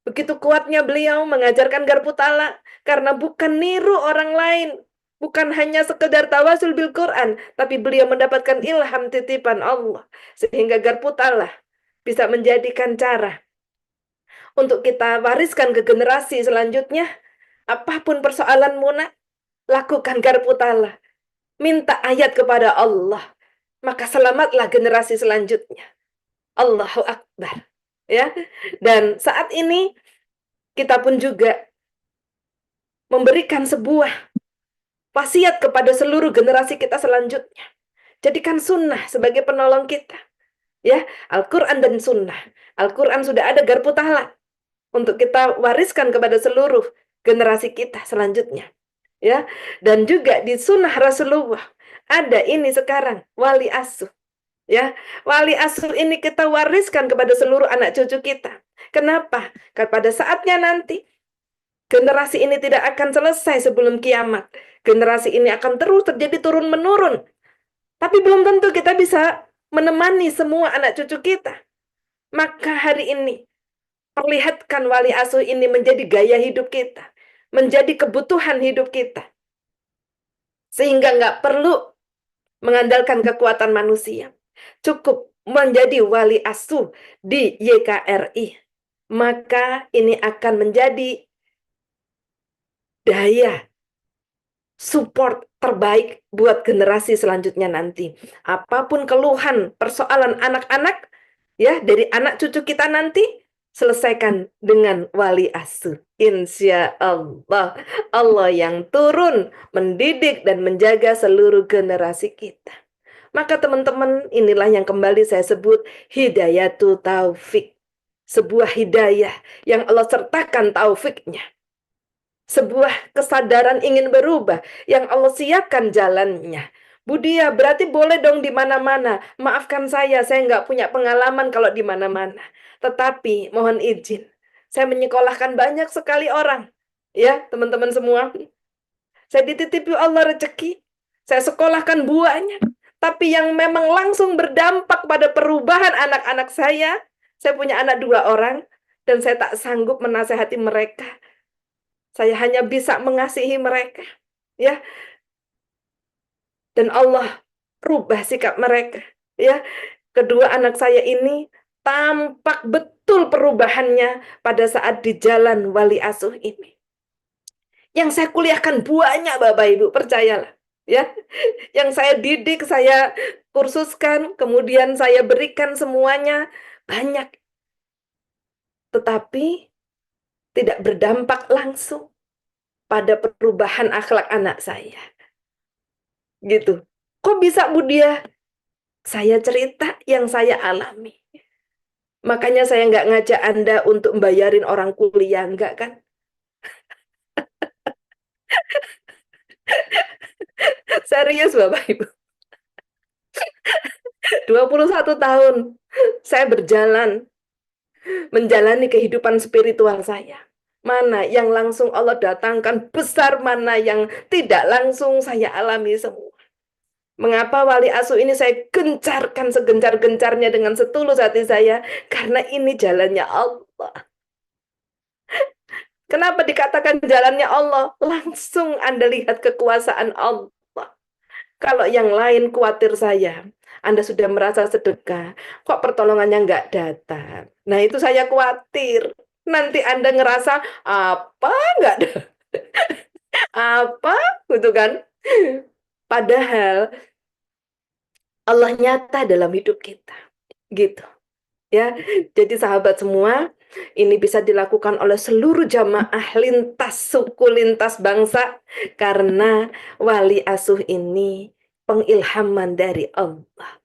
Begitu kuatnya beliau mengajarkan Garpu Tala karena bukan niru orang lain, bukan hanya sekedar tawasul bil Quran, tapi beliau mendapatkan ilham titipan Allah sehingga Garpu Tala bisa menjadikan cara untuk kita wariskan ke generasi selanjutnya. Apapun persoalanmu nak, lakukan Garpu Tala. Minta ayat kepada Allah, maka selamatlah generasi selanjutnya. Allahu Akbar. Ya. Dan saat ini kita pun juga memberikan sebuah wasiat kepada seluruh generasi kita selanjutnya. Jadikan sunnah sebagai penolong kita. Ya, Al-Quran dan sunnah. Al-Quran sudah ada Garpu Tala untuk kita wariskan kepada seluruh generasi kita selanjutnya. Ya, dan juga di sunnah Rasulullah ada ini sekarang wali asuh. Ya, wali asuh ini kita wariskan kepada seluruh anak cucu kita. Kenapa? Karena pada saatnya nanti Generasi ini tidak akan selesai sebelum kiamat. Generasi ini akan terus terjadi turun-menurun. Tapi belum tentu kita bisa menemani semua anak cucu kita. Maka hari ini, perlihatkan wali asuh ini menjadi gaya hidup kita. Menjadi kebutuhan hidup kita. Sehingga nggak perlu mengandalkan kekuatan manusia. Cukup menjadi wali asuh di YKRI. Maka ini akan menjadi daya support terbaik buat generasi selanjutnya nanti. Apapun keluhan, persoalan anak-anak, ya, dari anak cucu kita nanti, selesaikan dengan wali asuh. Insya Allah, Allah yang turun, mendidik dan menjaga seluruh generasi kita. Maka teman-teman, inilah yang kembali saya sebut hidayatul taufik. Sebuah hidayah yang Allah sertakan taufiknya. Sebuah kesadaran ingin berubah yang Allah siapkan jalannya. Budia, berarti boleh dong di mana-mana. Maafkan saya nggak punya pengalaman kalau di mana-mana. Tetapi mohon izin, saya menyekolahkan banyak sekali orang. Ya, teman-teman semua. Saya dititipi Allah rezeki. Saya sekolahkan buahnya. Tapi yang memang langsung berdampak pada perubahan anak-anak saya punya anak 2 orang, dan saya tak sanggup menasehati mereka. Saya hanya bisa mengasihi mereka, ya. Dan Allah rubah sikap mereka, ya. Kedua anak saya ini tampak betul perubahannya pada saat di jalan wali asuh ini. Yang saya kuliahkan banyak, Bapak Ibu, percayalah, ya. Yang saya didik, saya kursuskan, kemudian saya berikan semuanya banyak. Tetapi tidak berdampak langsung pada perubahan akhlak anak saya. Gitu. Kok bisa, Budia? Saya cerita yang saya alami. Makanya saya nggak ngajak Anda untuk membayarin orang kuliah, enggak kan? Serius, Bapak Ibu. 21 tahun saya berjalan menjalani kehidupan spiritual saya. Mana yang langsung Allah datangkan besar, mana yang tidak langsung saya alami semua. Mengapa wali asuh ini saya gencarkan segencar-gencarnya dengan setulus hati saya? Karena ini jalannya Allah. Kenapa dikatakan jalannya Allah? Langsung Anda lihat kekuasaan Allah. Kalau yang lain khawatir saya, Anda sudah merasa sedekah, kok pertolongannya nggak datang? Nah, itu saya khawatir. Nanti Anda ngerasa, apa nggak ada? Apa? Gitu kan? Padahal Allah nyata dalam hidup kita. Gitu. Ya, jadi sahabat semua, ini bisa dilakukan oleh seluruh jamaah lintas suku, lintas bangsa, karena wali asuh ini pengilhaman dari Allah.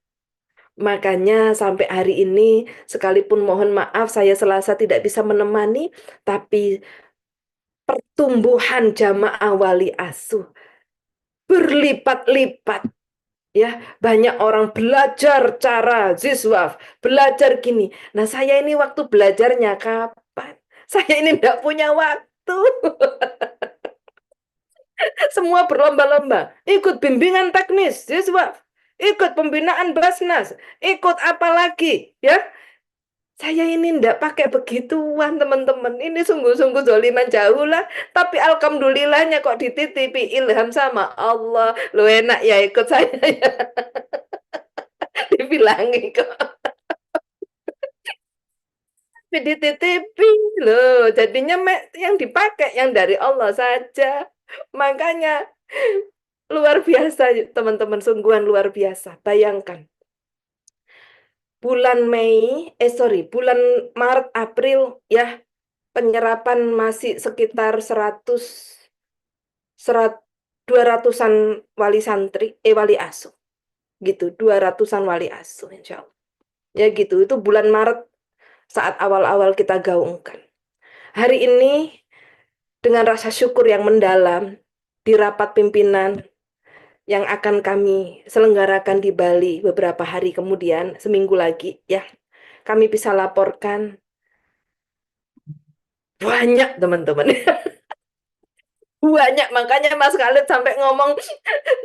Makanya sampai hari ini, sekalipun mohon maaf saya Selasa tidak bisa menemani, tapi pertumbuhan jamaah wali asuh berlipat-lipat. Ya, banyak orang belajar cara ziswaf, belajar gini. Nah, saya ini waktu belajarnya kapan? Saya ini enggak punya waktu. Semua berlomba-lomba, ikut bimbingan teknis ziswaf, ikut pembinaan Basnas, ikut apa lagi, ya? Saya ini enggak pakai begituan, teman-teman. Ini sungguh-sungguh zoliman jauh lah. Tapi alhamdulillahnya kok dititipi ilham sama Allah. Lu enak ya ikut saya ya. Dibilangi kok. Tapi dititipi loh. Jadinya yang dipakai yang dari Allah saja. Makanya luar biasa teman-teman. Sungguhan luar biasa. Bayangkan. Bulan bulan Maret, April ya, penyerapan masih sekitar 200-an wali asuh. Gitu, 200-an wali asuh insya Allah. Ya gitu, itu bulan Maret saat awal-awal kita gaungkan. Hari ini dengan rasa syukur yang mendalam di rapat pimpinan yang akan kami selenggarakan di Bali beberapa hari kemudian, seminggu lagi ya, kami bisa laporkan banyak teman-teman. Banyak, makanya Mas Khalid sampai ngomong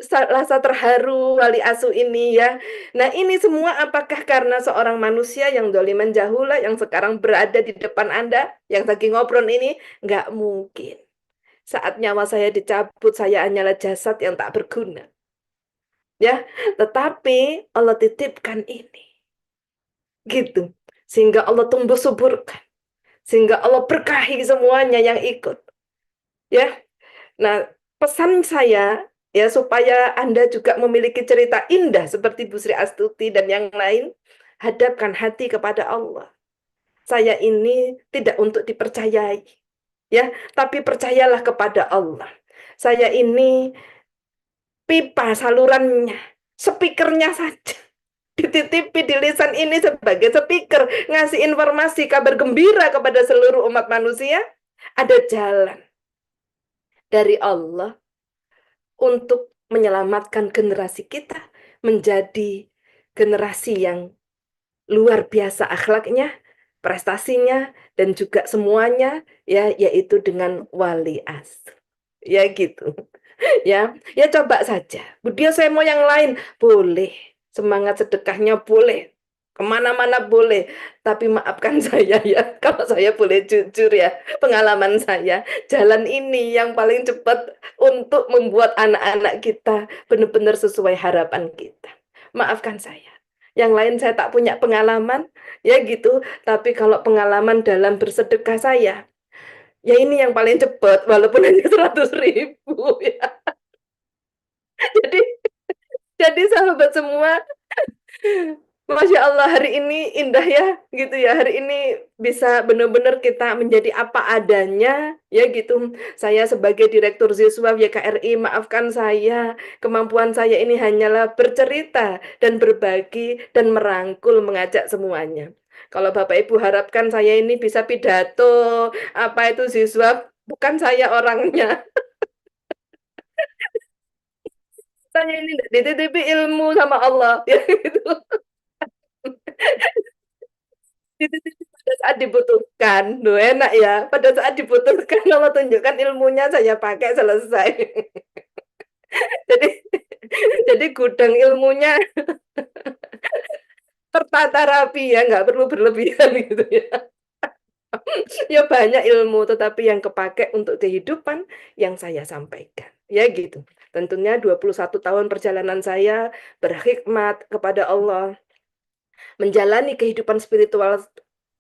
rasa terharu wali asuh ini ya. Nah ini semua apakah karena seorang manusia yang doliman jahula yang sekarang berada di depan Anda, yang lagi ngobrol ini? Nggak mungkin. Saat nyawa saya dicabut, saya hanyalah jasad yang tak berguna. Ya, tetapi Allah titipkan ini. Gitu. Sehingga Allah tumbuh suburkan. Sehingga Allah berkahi semuanya yang ikut. Ya, nah, pesan saya ya supaya Anda juga memiliki cerita indah seperti Bu Sri Astuti dan yang lain, hadapkan hati kepada Allah. Saya ini tidak untuk dipercayai, ya, tapi percayalah kepada Allah. Saya ini pipa salurannya, speakernya saja. Dititipi di lisan ini sebagai speaker, ngasih informasi kabar gembira kepada seluruh umat manusia. Ada jalan dari Allah untuk menyelamatkan generasi kita menjadi generasi yang luar biasa akhlaknya, prestasinya, dan juga semuanya ya, yaitu dengan wali asuh. Ya gitu. Ya coba saja. Budia saya mau yang lain, boleh. Semangat sedekahnya boleh. Kemana-mana boleh. Tapi maafkan saya ya, kalau saya boleh jujur ya, pengalaman saya, jalan ini yang paling cepat untuk membuat anak-anak kita benar-benar sesuai harapan kita. Maafkan saya. Yang lain saya tak punya pengalaman, ya gitu. Tapi kalau pengalaman dalam bersedekah saya, ya ini yang paling cepat, walaupun hanya 100.000 ya. Jadi, jadi sahabat semua, Masya Allah hari ini indah ya, gitu ya. Hari ini bisa benar-benar kita menjadi apa adanya, ya gitu. Saya sebagai Direktur Ziswa YKRI, maafkan saya, kemampuan saya ini hanyalah bercerita dan berbagi dan merangkul, mengajak semuanya. Kalau Bapak Ibu harapkan saya ini bisa pidato, apa itu siswa, bukan saya orangnya. Saya ini dititipi ilmu sama Allah, ya gitu. Dititipi pada saat dibutuhkan. Duh, enak ya. Pada saat dibutuhkan Allah tunjukkan ilmunya, saya pakai selesai. Jadi jadi gudang ilmunya tertata rapi ya, nggak perlu berlebihan gitu ya. Ya banyak ilmu, tetapi yang kepake untuk kehidupan yang saya sampaikan. Ya gitu. Tentunya 21 tahun perjalanan saya berkhidmat kepada Allah, menjalani kehidupan spiritual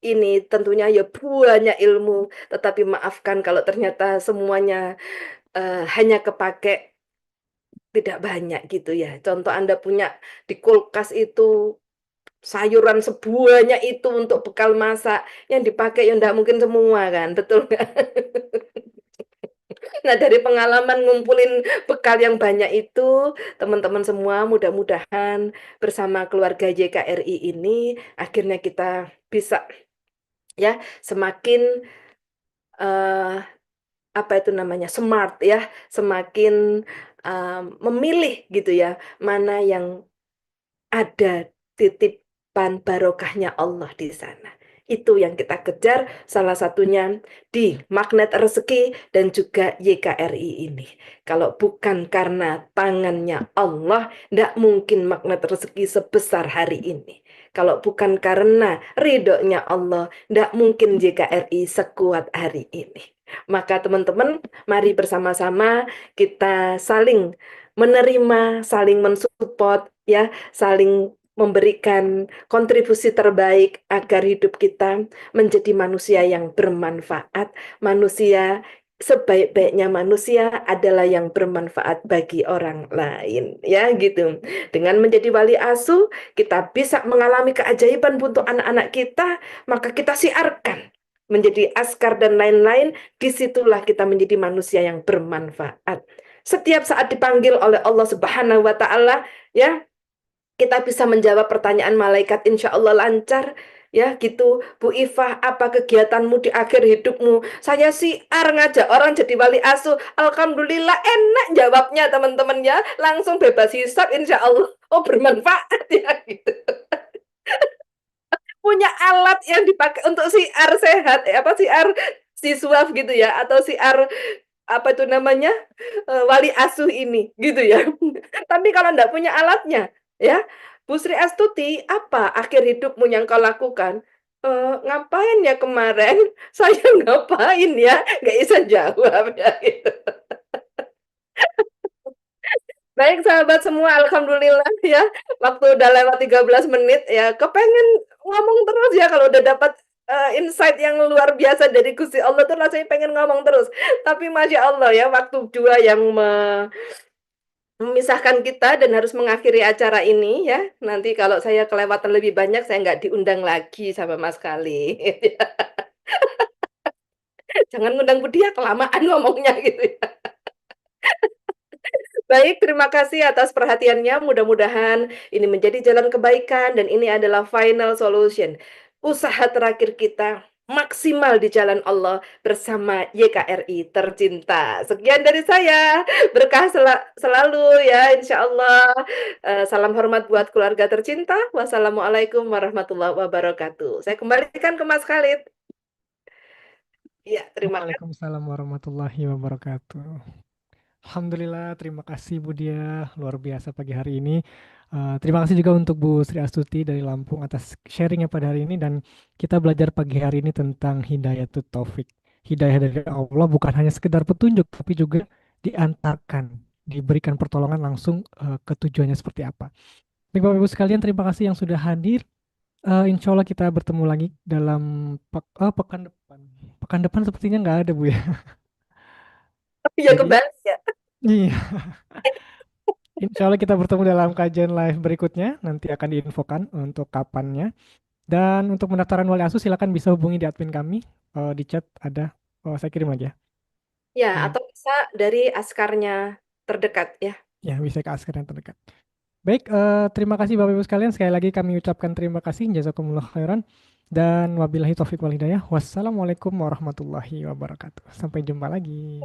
ini tentunya ya banyak ilmu, tetapi maafkan kalau ternyata semuanya hanya kepake tidak banyak gitu ya. Contoh Anda punya di kulkas itu sayuran sebanyak itu untuk bekal masak, yang dipakai ya enggak mungkin semua kan, betul nggak? Nah, dari pengalaman ngumpulin bekal yang banyak itu, teman-teman semua mudah-mudahan bersama keluarga YKRI ini akhirnya kita bisa ya semakin eh, apa itu namanya smart ya, semakin memilih gitu ya, mana yang ada titipan barokahnya Allah di sana. Itu yang kita kejar, salah satunya di Magnet Rezeki dan juga YKRI ini. Kalau bukan karena tangannya Allah, tidak mungkin Magnet Rezeki sebesar hari ini. Kalau bukan karena ridhonya Allah, tidak mungkin YKRI sekuat hari ini. Maka teman-teman, mari bersama-sama kita saling menerima, saling mensupport, ya, saling memberikan kontribusi terbaik agar hidup kita menjadi manusia yang bermanfaat. Manusia sebaik-baiknya manusia adalah yang bermanfaat bagi orang lain, ya gitu. Dengan menjadi wali asuh, kita bisa mengalami keajaiban untuk anak-anak kita, maka kita siarkan menjadi askar dan lain-lain. Disitulah kita menjadi manusia yang bermanfaat. Setiap saat dipanggil oleh Allah Subhanahu wa Ta'ala, ya, kita bisa menjawab pertanyaan malaikat, insya Allah lancar. Ya gitu, Bu Ifah, apa kegiatanmu di akhir hidupmu? Saya siar ngajak orang jadi wali asuh. Alhamdulillah enak jawabnya teman-teman ya. Langsung bebas hisab insya Allah. Oh bermanfaat ya gitu. Punya alat yang dipakai untuk siar sehat, apa siar siswa gitu ya, atau siar apa itu namanya, wali asuh ini, gitu ya. Tapi kalau ndak punya alatnya, ya, Bu Sri Astuti, apa akhir hidupmu yang kau lakukan? "Ngapain ya kemarin? Saya ngapain ya?" Nggak bisa jawab ya, gitu. Baik sahabat semua, alhamdulillah ya, waktu udah lewat 13 menit ya, kepengen ngomong terus ya kalau udah dapat, insight yang luar biasa dari Gusti Allah tuh rasanya pengen ngomong terus. Tapi Masya Allah ya, waktu 2 yang memisahkan kita dan harus mengakhiri acara ini ya. Nanti kalau saya kelewatan lebih banyak, saya nggak diundang lagi sama Mas Khalid. Jangan ngundang Budia, kelamaan ngomongnya gitu ya. Baik, terima kasih atas perhatiannya. Mudah-mudahan ini menjadi jalan kebaikan dan ini adalah final solution. Usaha terakhir kita maksimal di jalan Allah bersama YKRI tercinta. Sekian dari saya. Berkah selalu ya insya Allah. Salam hormat buat keluarga tercinta. Wassalamualaikum warahmatullahi wabarakatuh. Saya kembalikan ke Mas Khalid. Ya, terima kasih. Waalaikumsalam warahmatullahi wabarakatuh. Alhamdulillah, terima kasih Bu Dia, luar biasa pagi hari ini. Terima kasih juga untuk Bu Sri Astuti dari Lampung atas sharingnya pada hari ini dan kita belajar pagi hari ini tentang hidayatut taufik. Hidayah dari Allah bukan hanya sekedar petunjuk, tapi juga diantarkan, diberikan pertolongan langsung ke tujuannya seperti apa. Baik Bapak Ibu sekalian, terima kasih yang sudah hadir. Insya Allah kita bertemu lagi dalam pekan depan. Pekan depan sepertinya nggak ada Bu ya. Ya Jadi, kembali ya. iya. Insya Allah kita bertemu dalam kajian live berikutnya. Nanti akan diinfokan untuk kapannya. Dan untuk pendaftaran wali asuh silakan bisa hubungi di admin kami. Di chat ada. Saya kirim lagi ya. Ya, Hmm, atau bisa dari askarnya terdekat ya. Ya, bisa ke asker yang terdekat. Baik, terima kasih Bapak Ibu sekalian. Sekali lagi kami ucapkan terima kasih. Jazakumullah khairan. Dan wabillahi taufiq wal hidayah. Wassalamualaikum warahmatullahi wabarakatuh. Sampai jumpa lagi.